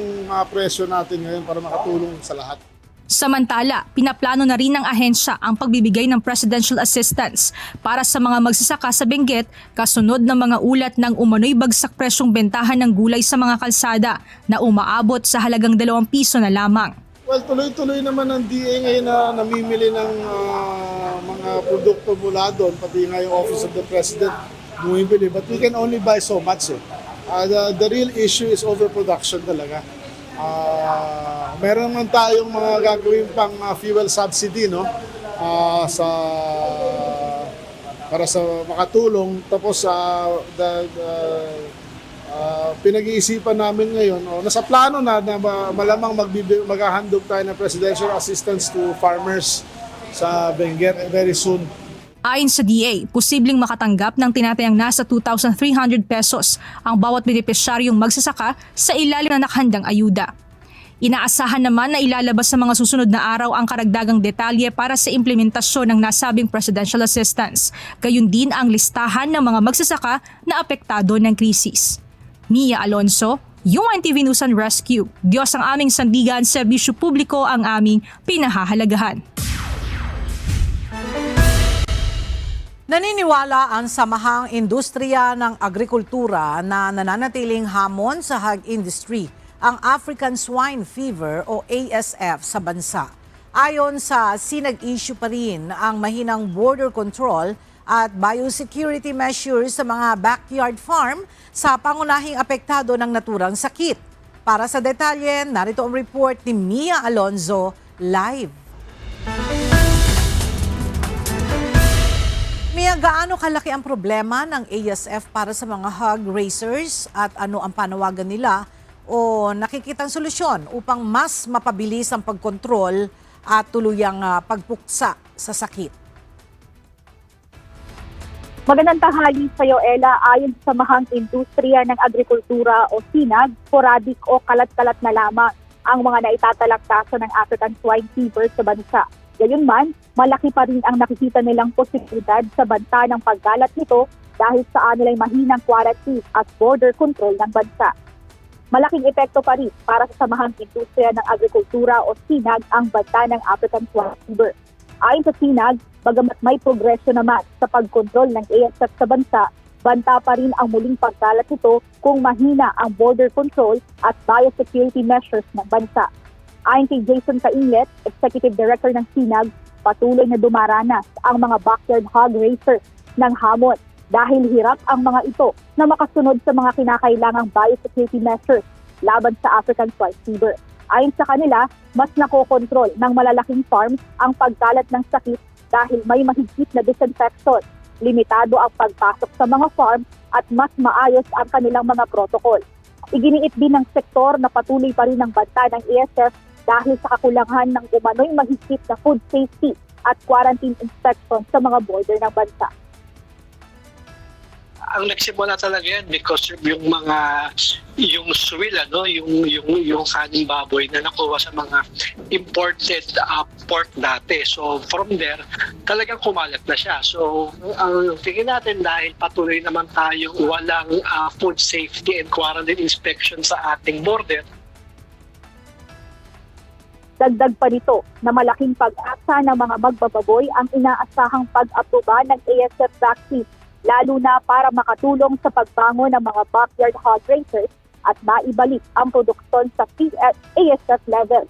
Speaker 4: presyo natin ngayon para makatulong sa lahat.
Speaker 9: Samantala, pinaplano na rin ng ahensya ang pagbibigay ng presidential assistance para sa mga magsasaka sa Benguet kasunod ng mga ulat ng umano'y bagsak presyong bentahan ng gulay sa mga kalsada na umaabot sa halagang 2 piso na lamang.
Speaker 4: Well, tuloy-tuloy naman ang DA ngayon na namimili ng mga produkto mula doon, pati nga yung Office of the President bumibili. But we can only buy so much. The real issue is overproduction talaga. Meron naman tayong mga gagawin pang fuel subsidy, no?
Speaker 19: para sa makatulong. Tapos pinag-iisipan namin ngayon, nasa plano na malamang maghahandog tayo ng presidential assistance to farmers sa Benguet very soon.
Speaker 9: Ayon sa DA, posibleng makatanggap ng tinatayang nasa 2,300 pesos ang bawat benepisyaryong magsasaka sa ilalim ng nakahandang ayuda. Inaasahan naman na ilalabas sa mga susunod na araw ang karagdagang detalye para sa implementasyon ng nasabing presidential assistance, gayon din ang listahan ng mga magsasaka na apektado ng krisis. Mia Alonso, UNTV News and Rescue. Diyos ang aming sandigan, serbisyo publiko ang aming pinahahalagahan.
Speaker 1: Naniniwala ang Samahang Industriya ng Agrikultura na nananatiling hamon sa hog industry ang African Swine Fever o ASF sa bansa. Ayon sa sinag-issue pa rin ang mahinang border control at biosecurity measures sa mga backyard farm sa pangunahing apektado ng naturang sakit. Para sa detalye, narito ang report ni Mia Alonzo live. Mia, gaano kalaki ang problema ng ASF para sa mga hog raisers at ano ang panawagan nila o nakikitang solusyon upang mas mapabilis ang pagkontrol at tuluyang pagpuksa sa sakit?
Speaker 20: Magandang tanghali sa iyo, Ella. Ayon sa Samahang Industriya ng Agrikultura o SINAG, sporadic o kalat-kalat na lamang ang mga naitatalaktasan ng African Swine Fever sa bansa. Gayunman, malaki pa rin ang nakikita nilang posibilidad sa banta ng paggalat nito dahil sa anilay mahinang quarantine at border control ng bansa. Malaking epekto pa rin para sa Samahang Industriya ng Agrikultura o SINAG ang banta ng African Swine Fever. Ayon sa SINAG, bagamat may progresyo naman sa pagkontrol ng ASF sa bansa, banta pa rin ang muling pagkalat nito kung mahina ang border control at biosecurity measures ng bansa. Ayon kay Jason Cainglet, Executive Director ng SINAG, patuloy na dumaranas ang mga backyard hog raisers ng hamon dahil hirap ang mga ito na makasunod sa mga kinakailangang biosecurity measures laban sa African Swine Fever. Ayon sa kanila, mas nakokontrol ng malalaking farms ang pagkalat ng sakit dahil may mahigpit na disinfection, limitado ang pagpasok sa mga farm at mas maayos ang kanilang mga protocol. Iginiit din ng sektor na patuloy pa rin ang banta ng ASF dahil sa kakulangan ng umano'y mahigpit na food safety at quarantine inspection sa mga border ng bansa.
Speaker 21: Ang nagsimula talaga yan because yung swill, yung kaning baboy na nakuha sa mga imported pork dati. So from there, talagang kumalat na siya. So ang tingin natin dahil patuloy naman tayong walang food safety and quarantine inspection sa ating border,
Speaker 20: dagdag pa nito na malaking pag-asa ng mga magbababoy ang inaasahang pag-aproba ng ASF vaccine, lalo na para makatulong sa pagbangon ng mga backyard hog raisers at maibalik ang produksyon sa ASF level.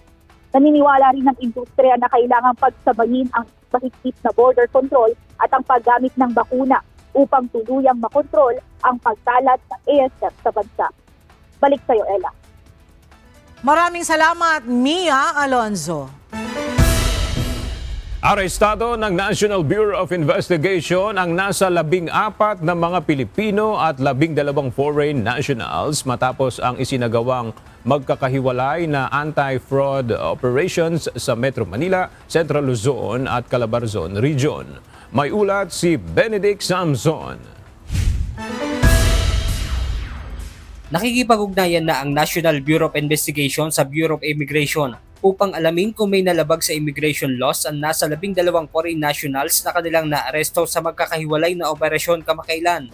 Speaker 20: Naniniwala rin ng industriya na kailangang pagsabayin ang mahigpit na border control at ang paggamit ng bakuna upang tuluyang makontrol ang pagkalat ng ASF sa bansa. Balik sa iyo, Ella.
Speaker 1: Maraming salamat, Mia Alonzo.
Speaker 2: Arestado ng National Bureau of Investigation ang nasa 14 na mga Pilipino at 12 foreign nationals matapos ang isinagawang magkakahiwalay na anti-fraud operations sa Metro Manila, Central Luzon at Calabarzon Region. May ulat si Benedict Samson.
Speaker 22: Nakikipag-ugnayan na ang National Bureau of Investigation sa Bureau of Immigration upang alamin kung may nalabag sa immigration laws ang nasa 12 foreign nationals na kanilang naaresto sa magkakahiwalay na operasyon kamakailan.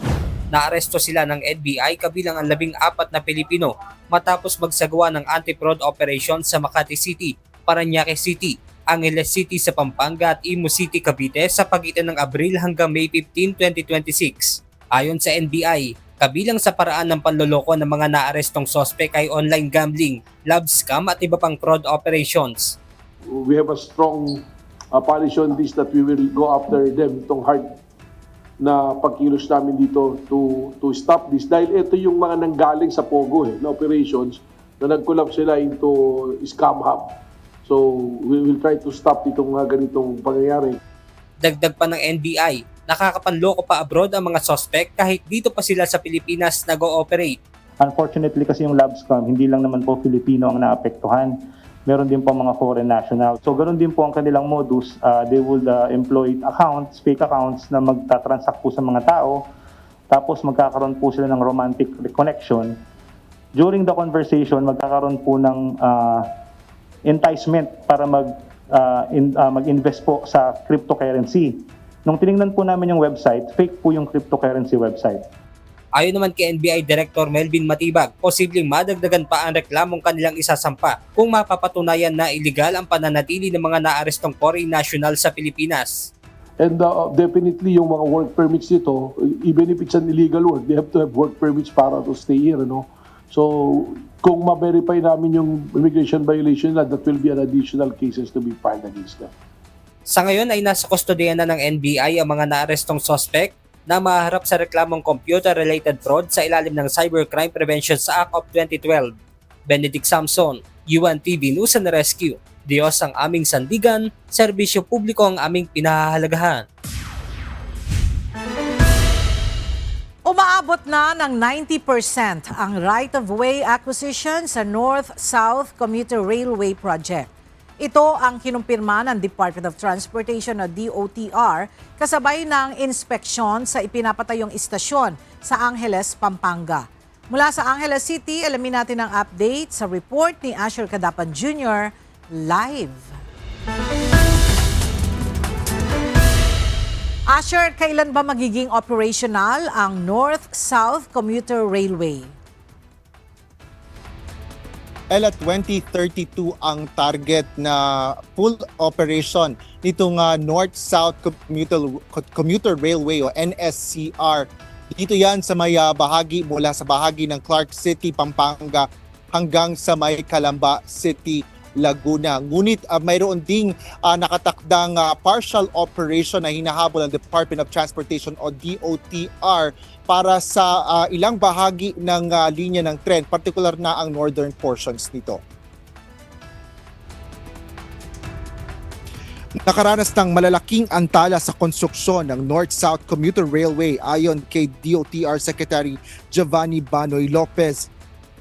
Speaker 22: Naaresto sila ng NBI kabilang ang 14 na Pilipino matapos magsagawa ng anti-fraud operation sa Makati City, Parañaque City, Angeles City sa Pampanga at Imo City, Cavite sa pagitan ng Abril hanggang May 15, 2026. Ayon sa NBI, kabilang sa paraan ng panloloko ng mga naarestong sospek ay online gambling, love scam at iba pang fraud operations.
Speaker 23: We have a strong policy on this that we will go after them. Itong hard na pagkilos namin dito to stop this. Dahil ito yung mga nanggaling sa Pogo na operations na nag-collapse sila into scam hub. So we will try to stop itong ganitong pangyayari.
Speaker 22: Dagdag pa ng NBI, nakakapanloko pa abroad ang mga suspect kahit dito pa sila sa Pilipinas nag-ooperate.
Speaker 3: Unfortunately kasi yung lab scam, hindi lang naman po Filipino ang naapektuhan. Meron din po mga foreign national. So ganoon din po ang kanilang modus. They would employ accounts, fake accounts na magtatransact po sa mga tao. Tapos magkakaroon po sila ng romantic connection. During the conversation, magkakaroon po ng enticement para mag-invest po sa cryptocurrency. Nung tiningnan po namin yung website, fake po yung cryptocurrency website.
Speaker 22: Ayon naman kay NBI Director Melvin Matibag, posibleng madagdagan pa ang reklamong kanilang isasampa kung mapapatunayan na illegal ang pananatili ng mga naarestong foreign national sa Pilipinas.
Speaker 23: And definitely yung mga work permits dito, even if it's an illegal work, they have to have work permits para to stay here. So kung ma-verify namin yung immigration violation na, that will be an additional cases to be filed against them.
Speaker 22: Sa ngayon ay nasa kustodiyan na ng NBI ang mga naarestong suspect na maharap sa reklamong computer-related fraud sa ilalim ng Cybercrime Prevention Act of 2012. Benedict Samson, UNTV News and Rescue. Diyos ang aming sandigan, serbisyo publiko ang aming pinahahalagahan.
Speaker 1: Umaabot na ng 90% ang right-of-way acquisition sa North-South Commuter Railway Project. Ito ang kinumpirma ng Department of Transportation o DOTR kasabay ng inspeksyon sa ipinapatayong istasyon sa Angeles, Pampanga. Mula sa Angeles City, alamin natin ang update sa report ni Asher Cadapan Jr. live. Asher, kailan ba magiging operational ang North-South Commuter Railway?
Speaker 5: Ella, 2032 ang target na full operation nitong North-South Commuter Railway o NSCR. Dito yan sa may bahagi mula sa bahagi ng Clark City, Pampanga hanggang sa may Calamba City, Laguna. Ngunit mayroon ding nakatakdang partial operation na hinahabol ng Department of Transportation o DOTR para sa ilang bahagi ng linya ng tren, partikular na ang northern portions nito. Nakaranas ng malalaking antala sa konstruksyon ng North-South Commuter Railway ayon kay DOTR Secretary Giovanni Banoy Lopez.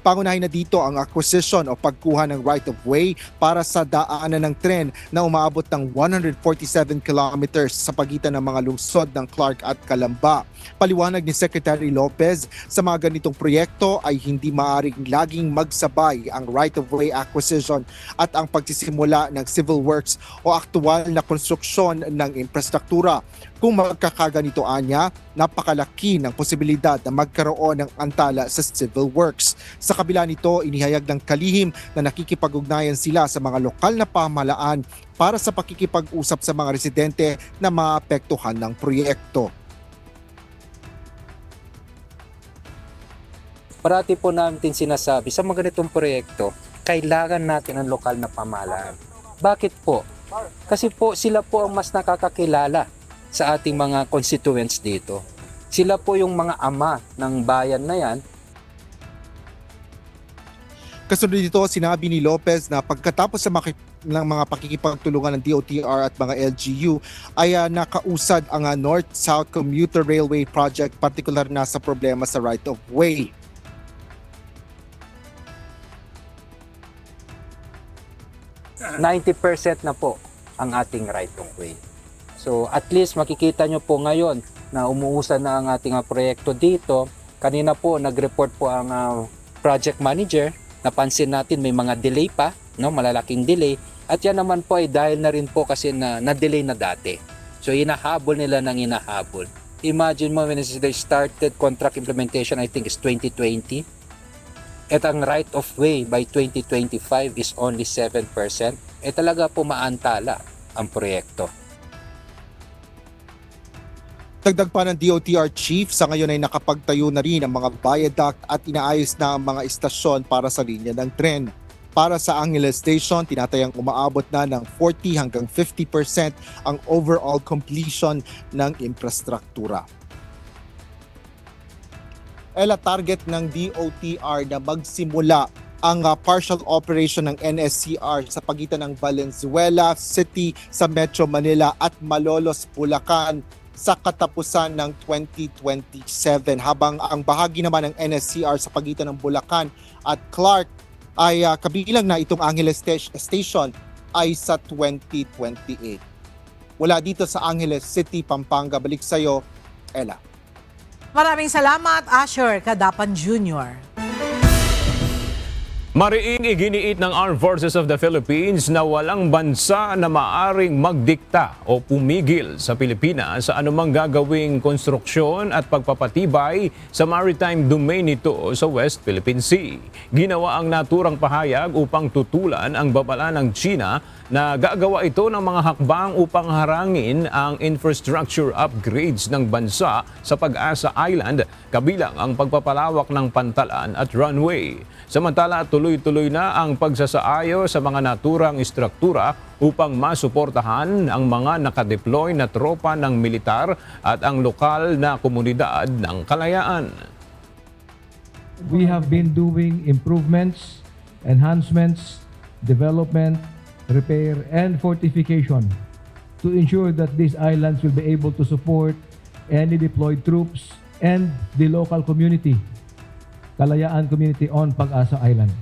Speaker 5: Pangunahin na dito ang acquisition o pagkuha ng right-of-way para sa daanan ng tren na umaabot ng 147 kilometers sa pagitan ng mga lungsod ng Clark at Calamba. Paliwanag ni Secretary Lopez, sa mga ganitong proyekto ay hindi maaaring laging magsabay ang right-of-way acquisition at ang pagsisimula ng civil works o aktual na konstruksyon ng infrastruktura. Kung magkakaganito anya, napakalaki ng posibilidad na magkaroon ng antala sa civil works. Sa kabila nito, inihayag ng kalihim na nakikipag-ugnayan sila sa mga lokal na pamahalaan para sa pakikipag-usap sa mga residente na maapektuhan ng proyekto.
Speaker 6: Parati po natin sinasabi sa mga ganitong proyekto, kailangan natin ang lokal na pamahalaan. Bakit po? Kasi po sila po ang mas nakakakilala sa ating mga constituents dito. Sila po yung mga ama ng bayan na yan.
Speaker 5: Kasunod dito, sinabi ni Lopez na pagkatapos sa ng mga pakikipagtulungan ng DOTR at mga LGU ay nakausad ang North-South Commuter Railway Project, partikular na sa problema sa right-of-way.
Speaker 6: – 90% na po ang ating right-of-way. So at least makikita nyo po ngayon na umuusad na ang ating proyekto dito. Kanina po nag-report po ang project manager. Napansin natin may mga delay pa, no? Malalaking delay. At yan naman po ay dahil na rin po kasi na-delay na dati. So hinahabol nila ng hinahabol. Imagine mo when they started contract implementation, I think is 2020. At ang right of way by 2025 is only 7%. Talaga po maantala ang proyekto.
Speaker 5: Dagdag pa ng DOTR chief, sa ngayon ay nakapagtayo na rin ang mga viaduct at inaayos na ang mga istasyon para sa linya ng tren. Para sa Angeles Station, tinatayang umaabot na ng 40 hanggang 50% ang overall completion ng infrastruktura. Target ng DOTR na magsimula ang partial operation ng NSCR sa pagitan ng Valenzuela City sa Metro Manila at Malolos, Bulacan sa katapusan ng 2027, habang ang bahagi naman ng NSCR sa pagitan ng Bulacan at Clark ay kabilang na itong Angeles Station ay sa 2028. Mula dito sa Angeles City, Pampanga, balik sa iyo, Ella.
Speaker 1: Maraming salamat, Asher Kadapan Jr.
Speaker 2: Mariing iginiit ng Armed Forces of the Philippines na walang bansa na maaring magdikta o pumigil sa Pilipinas sa anumang gagawing konstruksyon at pagpapatibay sa maritime domain nito sa West Philippine Sea. Ginawa ang naturang pahayag upang tutulan ang babala ng China na gagawa ito ng mga hakbang upang harangin ang infrastructure upgrades ng bansa sa Pag-asa Island, kabilang ang pagpapalawak ng pantalan at runway. Samantala, tuloy-tuloy na ang pagsasaayo sa mga naturang istruktura upang masuportahan ang mga nakadeploy na tropa ng militar at ang lokal na komunidad ng kalayaan.
Speaker 7: We have been doing improvements, enhancements, development, repair, and fortification to ensure that these islands will be able to support any deployed troops and the local community, Kalayaan Community on Pag-asa Island.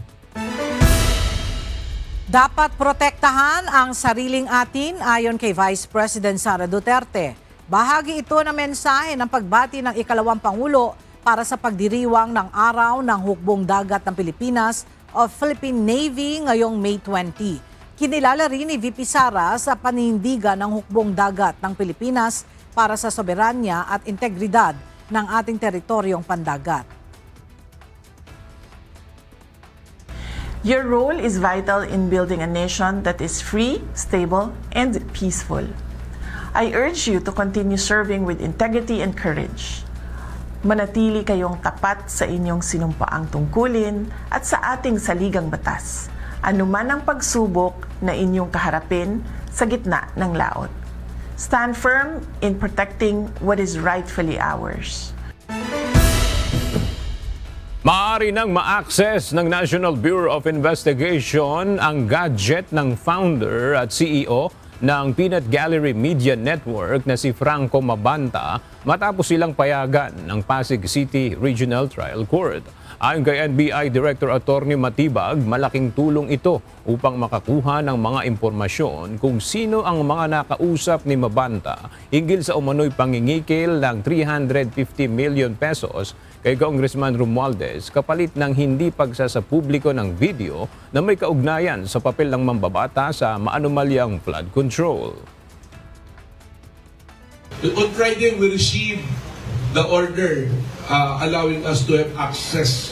Speaker 1: Dapat protektahan ang sariling atin ayon kay Vice President Sara Duterte. Bahagi ito ng mensahe ng pagbati ng ikalawang Pangulo para sa pagdiriwang ng Araw ng Hukbong Dagat ng Pilipinas o Philippine Navy ngayong May 20. Kinilala rin ni VP Sara sa panindigan ng hukbong dagat ng Pilipinas para sa soberanya at integridad ng ating teritoryong pandagat.
Speaker 8: Your role is vital in building a nation that is free, stable, and peaceful. I urge you to continue serving with integrity and courage. Manatili kayong tapat sa inyong sinumpaang tungkulin at sa ating saligang batas, anuman ang pagsubok na inyong kaharapin sa gitna ng laot. Stand firm in protecting what is rightfully ours.
Speaker 2: Maaari nang ma-access ng National Bureau of Investigation ang gadget ng founder at CEO ng Peanut Gallery Media Network na si Franco Mabanta matapos silang payagan ng Pasig City Regional Trial Court. Ayon kay NBI Director Attorney Matibag, malaking tulong ito upang makakuha ng mga impormasyon kung sino ang mga nakausap ni Mabanta hinggil sa umano'y pangingikil ng 350 million pesos kay Congressman Romualdez kapalit ng hindi pagsasapubliko ng video na may kaugnayan sa papel ng mambabata sa maanumalyang flood control.
Speaker 11: On Friday, we received the order allowing us to have access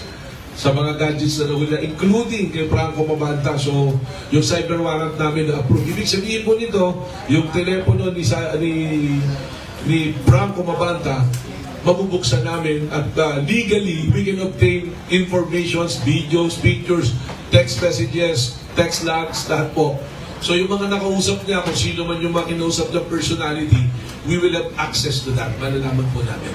Speaker 11: sa mga gadgets na nahuli, including kay Franco Mabanta. So, yung cyber warrant namin na-approve. Ibig sabihin po nito, yung telepono ni Franco Mabanta, mabubuksan namin at legally, we can obtain informations, videos, pictures, text messages, text logs, lahat po. So yung mga nakausap niya, kung sino man yung mga kinausap ng personality, we will have access to that. Malalaman po namin.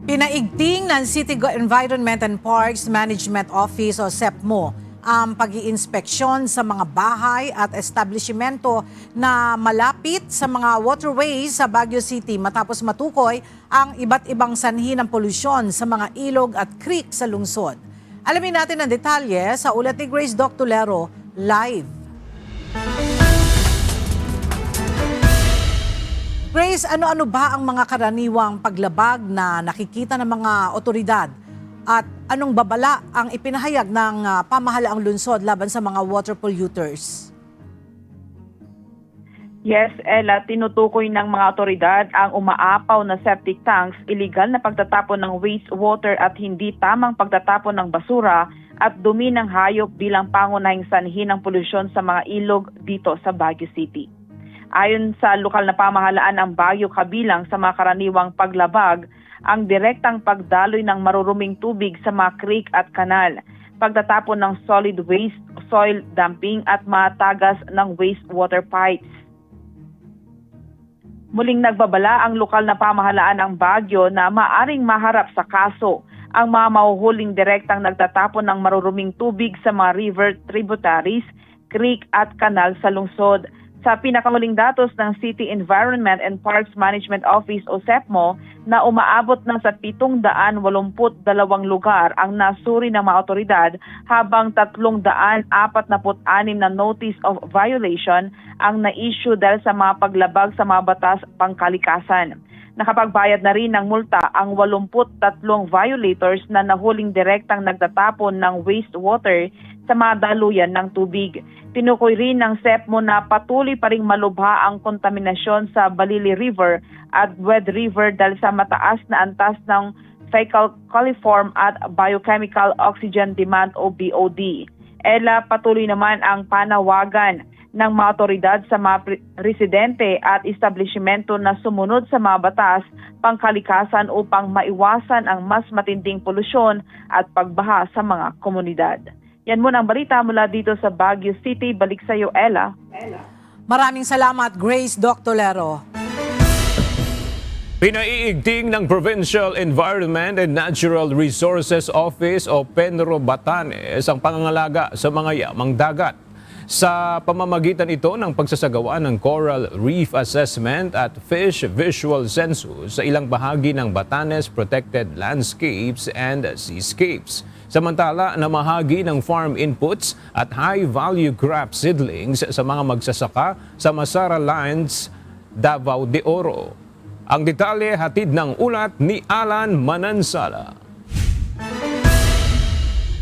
Speaker 1: Pinaigting ng City Environment and Parks Management Office o CEPMO ang pag-iinspeksyon sa mga bahay at establishmento na malapit sa mga waterways sa Baguio City matapos matukoy ang iba't ibang sanhi ng polusyon sa mga ilog at creek sa lungsod. Alamin natin ang detalye sa ulat ni Grace Doctolero live. Grace, ano-ano ba ang mga karaniwang paglabag na nakikita ng mga otoridad? At anong babala ang ipinahayag ng pamahalaang lungsod laban sa mga water polluters?
Speaker 24: Yes, Ella, tinutukoy ng mga otoridad ang umaapaw na septic tanks, illegal na pagtatapon ng wastewater at hindi tamang pagtatapon ng basura at dumi ng hayop bilang pangunahing sanhi ng polusyon sa mga ilog dito sa Baguio City. Ayon sa lokal na pamahalaan ng Baguio, kabilang sa mga karaniwang paglabag ang direktang pagdaloy ng maruruming tubig sa mga creek at kanal, pagtatapon ng solid waste, soil dumping at matagas ng wastewater pipes. Muling nagbabala ang lokal na pamahalaan ng Baguio na maaring maharap sa kaso ang mga mahuhuling direktang nagtatapon ng maruruming tubig sa mga river tributaries, creek at kanal sa lungsod. Sa pinakamuling datos ng City Environment and Parks Management Office o CEPMO na umaabot na sa 782 lugar ang nasuri ng mga otoridad habang 346 na notice of violation ang na-issue dahil sa mga paglabag sa mga batas pangkalikasan. Nakapagbayad na rin ng multa ang 83 violators na nahuling direktang nagtatapon ng wastewater sa mga daluyan ng tubig. Tinukoy rin ng CEPMO na patuloy pa ring malubha ang kontaminasyon sa Balili River at Wed River dahil sa mataas na antas ng fecal coliform at biochemical oxygen demand o BOD. Ela, patuloy naman ang panawagan ng mga otoridad sa mga residente at establishmento na sumunod sa mga batas pangkalikasan upang maiwasan ang mas matinding polusyon at pagbaha sa mga komunidad. Yan muna ang balita mula dito sa Baguio City. Balik sa iyo, Ella.
Speaker 1: Maraming salamat, Grace Doctolero.
Speaker 2: Pinaiigting ng Provincial Environment and Natural Resources Office o PENRO Batanes ang pangangalaga sa mga yamang dagat. Sa pamamagitan ito ng pagsasagawa ng Coral Reef Assessment at Fish Visual Census sa ilang bahagi ng Batanes Protected Landscapes and Seascapes. Samantala, namahagi ng farm inputs at high-value crop seedlings sa mga magsasaka sa Masara Lands, Davao de Oro. Ang detalye hatid ng ulat ni Alan Manansala.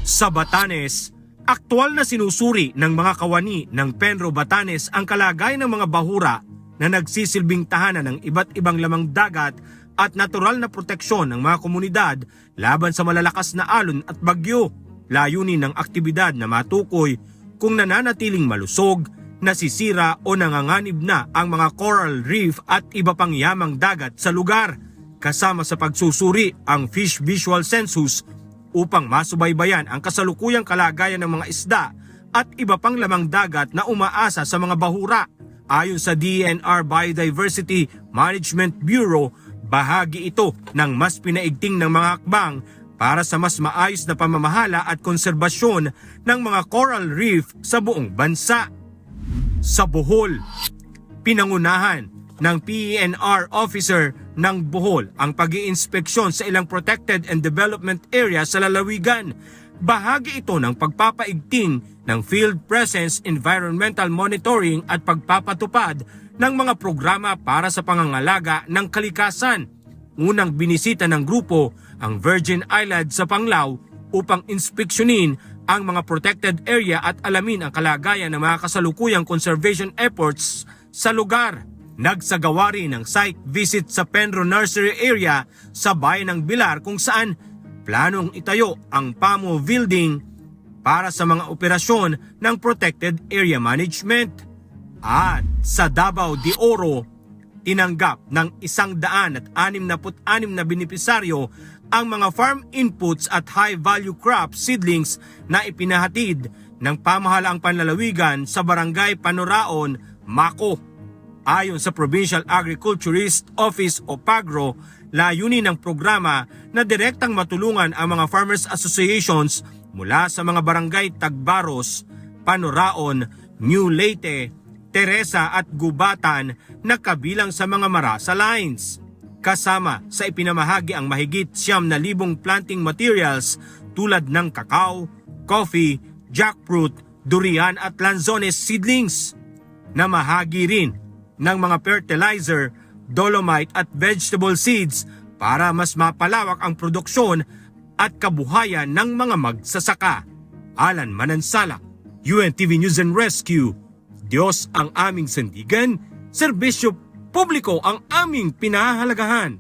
Speaker 12: Sa Batanes, aktual na sinusuri ng mga kawani ng PENRO Batanes ang kalagayan ng mga bahura na nagsisilbing tahanan ng iba't ibang lamang dagat at natural na proteksyon ng mga komunidad laban sa malalakas na alon at bagyo. Layunin ng aktibidad na matukoy kung nananatiling malusog, nasisira o nanganganib na ang mga coral reef at iba pang yamang dagat sa lugar. Kasama sa pagsusuri ang Fish Visual Census upang masubaybayan ang kasalukuyang kalagayan ng mga isda at iba pang lamang dagat na umaasa sa mga bahura. Ayon sa DENR Biodiversity Management Bureau, bahagi ito ng mas pinaigting ng mga hakbang para sa mas maayos na pamamahala at konserbasyon ng mga coral reef sa buong bansa. Sa Bohol, pinangunahan ng PENR officer ng Bohol ang pag-iinspeksyon sa ilang protected and development area sa lalawigan. Bahagi ito ng pagpapaigting ng field presence, environmental monitoring at pagpapatupad ng mga programa para sa pangangalaga ng kalikasan. Unang binisita ng grupo ang Virgin Island sa Panglao upang inspeksyonin ang mga protected area at alamin ang kalagayan ng mga kasalukuyang conservation efforts sa lugar. Nagsagawa rin ng site visit sa Penro Nursery Area sa bayan ng Bilar kung saan planong itayo ang PAMO building para sa mga operasyon ng protected area management. At sa Davao de Oro, tinanggap ng 166 na benepisaryo ang mga farm inputs at high-value crop seedlings na ipinahatid ng pamahalaang panlalawigan sa Barangay Panoraon, Mako. Ayon sa Provincial Agriculturist Office o PAGRO, layunin ng programa na direktang matulungan ang mga farmers associations mula sa mga barangay Tagbaros, Panoraon, New Leyte, Teresa at Gubatan na kabilang sa mga Marasa Lines. Kasama sa ipinamahagi ang mahigit 9,000 planting materials tulad ng kakao, coffee, jackfruit, durian at lanzones seedlings. Namahagi rin ng mga fertilizer, dolomite at vegetable seeds para mas mapalawak ang produksyon at kabuhayan ng mga magsasaka. Alan Manansala, UNTV News and Rescue. Diyos ang aming sandigan, serbisyo publiko ang aming pinahahalagahan.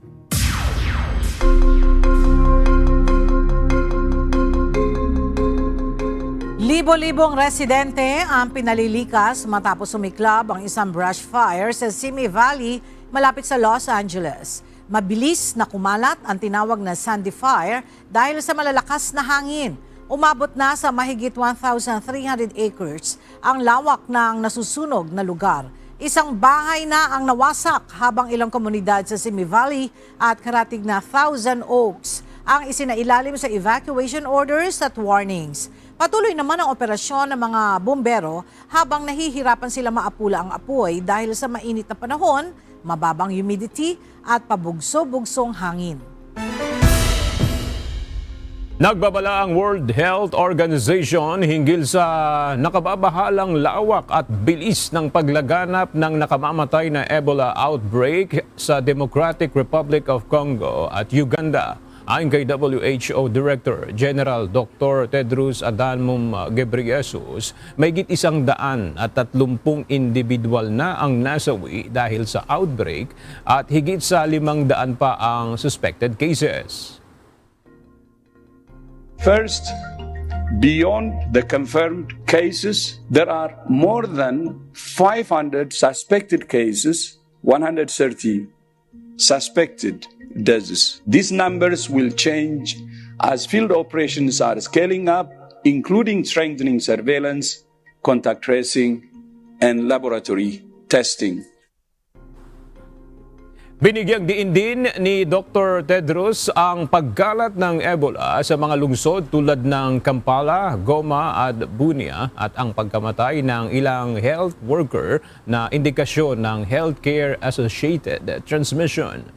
Speaker 1: Libo-libong residente ang pinalilikas matapos sumiklab ang isang brush fire sa Simi Valley malapit sa Los Angeles. Mabilis na kumalat ang tinawag na Sandy Fire dahil sa malalakas na hangin. Umabot na sa mahigit 1,300 acres ang lawak ng nasusunog na lugar. Isang bahay na ang nawasak habang ilang komunidad sa Simi Valley at karatig na Thousand Oaks ang isinailalim sa evacuation orders at warnings. Patuloy naman ang operasyon ng mga bumbero habang nahihirapan sila maapula ang apoy dahil sa mainit na panahon, mababang humidity at pabugso-bugsong hangin.
Speaker 2: Nagbabala ang World Health Organization hinggil sa nakababahalang lawak at bilis ng paglaganap ng nakamamatay na Ebola outbreak sa Democratic Republic of Congo at Uganda. Ayon kay WHO Director General Dr. Tedros Adhanom Ghebreyesus, mahigit 130 individual na ang nasawi dahil sa outbreak at higit sa 500 pa ang suspected cases.
Speaker 13: First, beyond the confirmed cases, there are more than 500 suspected cases, 130 suspected deaths. These numbers will change as field operations are scaling up, including strengthening surveillance, contact tracing, and laboratory testing.
Speaker 2: Binigyang diin din ni Dr. Tedros ang pagkalat ng Ebola sa mga lungsod tulad ng Kampala, Goma at Bunia at ang pagkamatay ng ilang health worker na indikasyon ng healthcare-associated transmission.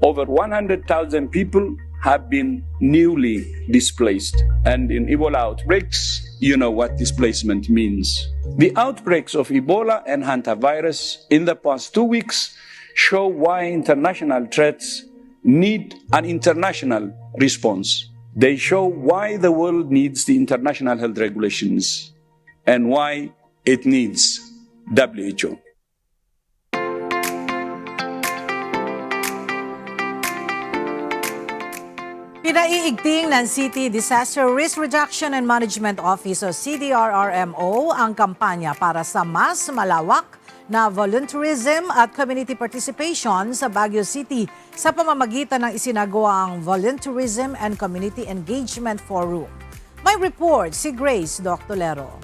Speaker 13: Over 100,000 people have been newly displaced. And in Ebola outbreaks, you know what displacement means. The outbreaks of Ebola and hantavirus in the past 2 weeks show why international threats need an international response. They show why the world needs the international health regulations and why it needs WHO.
Speaker 1: Pinaiigting ng City Disaster Risk Reduction and Management Office o CDRRMO ang kampanya para sa mas malawak na volunteerism at community participation sa Baguio City sa pamamagitan ng isinagawang Volunteerism and Community Engagement Forum. May report si Grace Doctolero.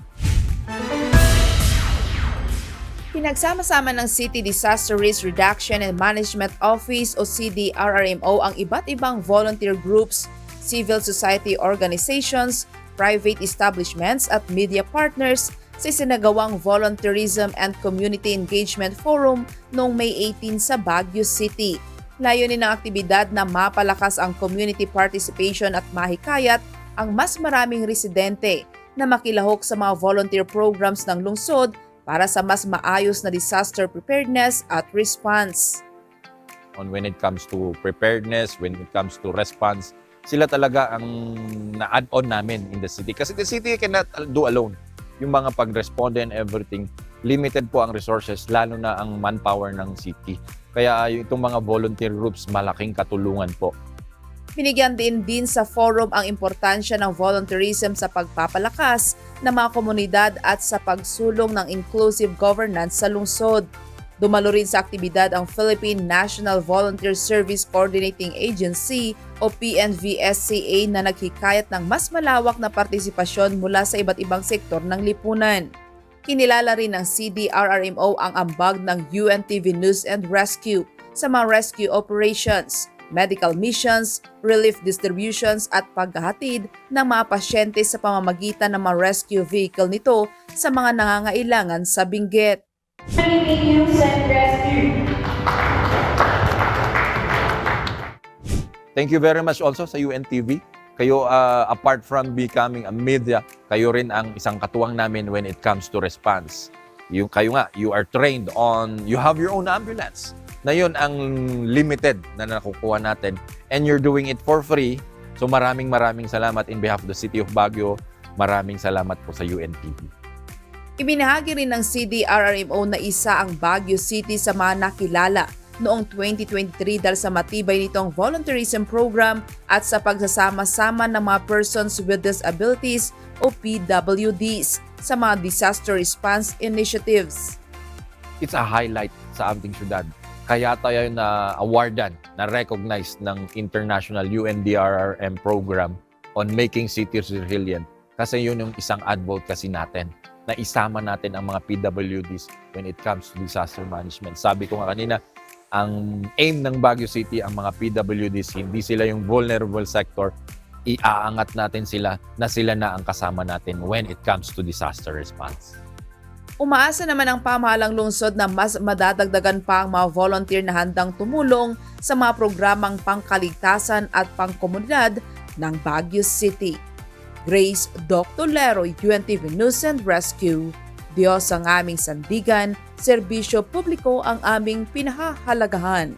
Speaker 14: Pinagsama-sama ng City Disaster Risk Reduction and Management Office o CDRRMO ang iba't ibang volunteer groups, civil society organizations, private establishments at media partners sa isinagawang Volunteerism and Community Engagement Forum noong May 18 sa Baguio City. Layunin ng aktibidad na mapalakas ang community participation at mahikayat ang mas maraming residente na makilahok sa mga volunteer programs ng lungsod para sa mas maayos na disaster preparedness at response.
Speaker 15: When it comes to preparedness, when it comes to response, sila talaga ang na-add-on namin in the city. Kasi the city cannot do alone. Yung mga pag-respond and everything, limited po ang resources, lalo na ang manpower ng city. Kaya itong mga volunteer groups, malaking katulungan po.
Speaker 14: Binigyan din sa forum ang importansya ng volunteerism sa pagpapalakas ng mga komunidad at sa pagsulong ng inclusive governance sa lungsod. Dumalo rin sa aktibidad ang Philippine National Volunteer Service Coordinating Agency o PNVSCA na naghikayat ng mas malawak na partisipasyon mula sa iba't ibang sektor ng lipunan. Kinilala rin ng CDRRMO ang ambag ng UNTV News and Rescue sa mga rescue operations, medical missions, relief distributions at paghahatid ng mga pasyente sa pamamagitan ng mga rescue vehicle nito sa mga nangangailangan sa Benguet.
Speaker 15: Thank you very much also sa UNTV. Kayo, apart from becoming a media, kayo rin ang isang katuwang namin when it comes to response. Kayo nga, you are trained on, you have your own ambulance. Na yun ang limited na nakukuha natin. And you're doing it for free. So maraming salamat in behalf of the City of Baguio. Maraming salamat po sa UNTV.
Speaker 14: Ibinahagi rin ng CDRRMO na isa ang Baguio City sa mga nakilala noong 2023 dahil sa matibay nitong volunteerism program at sa pagsasama-sama ng mga persons with disabilities o PWDs sa mga disaster response initiatives.
Speaker 15: It's a highlight sa aming syudad. Kaya tayo na awardan, na recognized ng International UNDRRM program on making cities resilient. Kasi yun yung isang advocacy natin. na isama natin ang mga PWDs when it comes to disaster management. Sabi ko nga kanina, ang aim ng Baguio City, ang mga PWDs, hindi sila yung vulnerable sector, iaangat natin sila na ang kasama natin when it comes to disaster response.
Speaker 14: Umaasa naman ang pamahalang lungsod na mas madadagdagan pa ang mga volunteer na handang tumulong sa mga programang pangkaligtasan at pangkomunidad ng Baguio City. Grace Dr. Leroy, UNTV News and Rescue. Diyos ang aming sandigan, serbisyo publiko ang aming pinahahalagahan.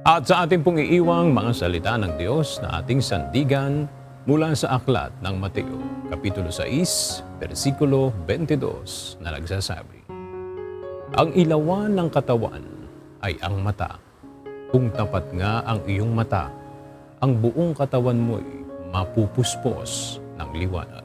Speaker 2: At sa ating pong iiwang mga salita ng Diyos na ating sandigan mula sa aklat ng Mateo, Kapitulo 6, versikulo 22 na nagsasabi, ang ilawan ng katawan ay ang mata. Kung tapat nga ang iyong mata, ang buong katawan mo'y mapupuspos ng liwanag.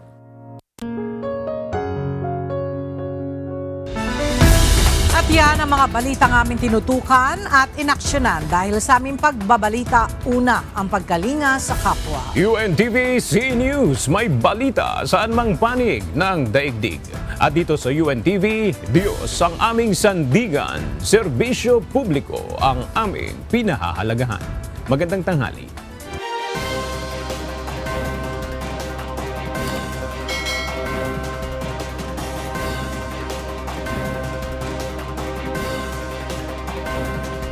Speaker 1: At yan ang mga balitang aming tinutukan at inaksyonan dahil sa aming pagbabalita, una ang pagkalinga sa kapwa.
Speaker 2: UNTV C News, may balita saan mang panig ng daigdig. At dito sa UNTV, Diyos ang aming sandigan, serbisyo publiko ang aming pinahahalagahan. Magandang tanghali.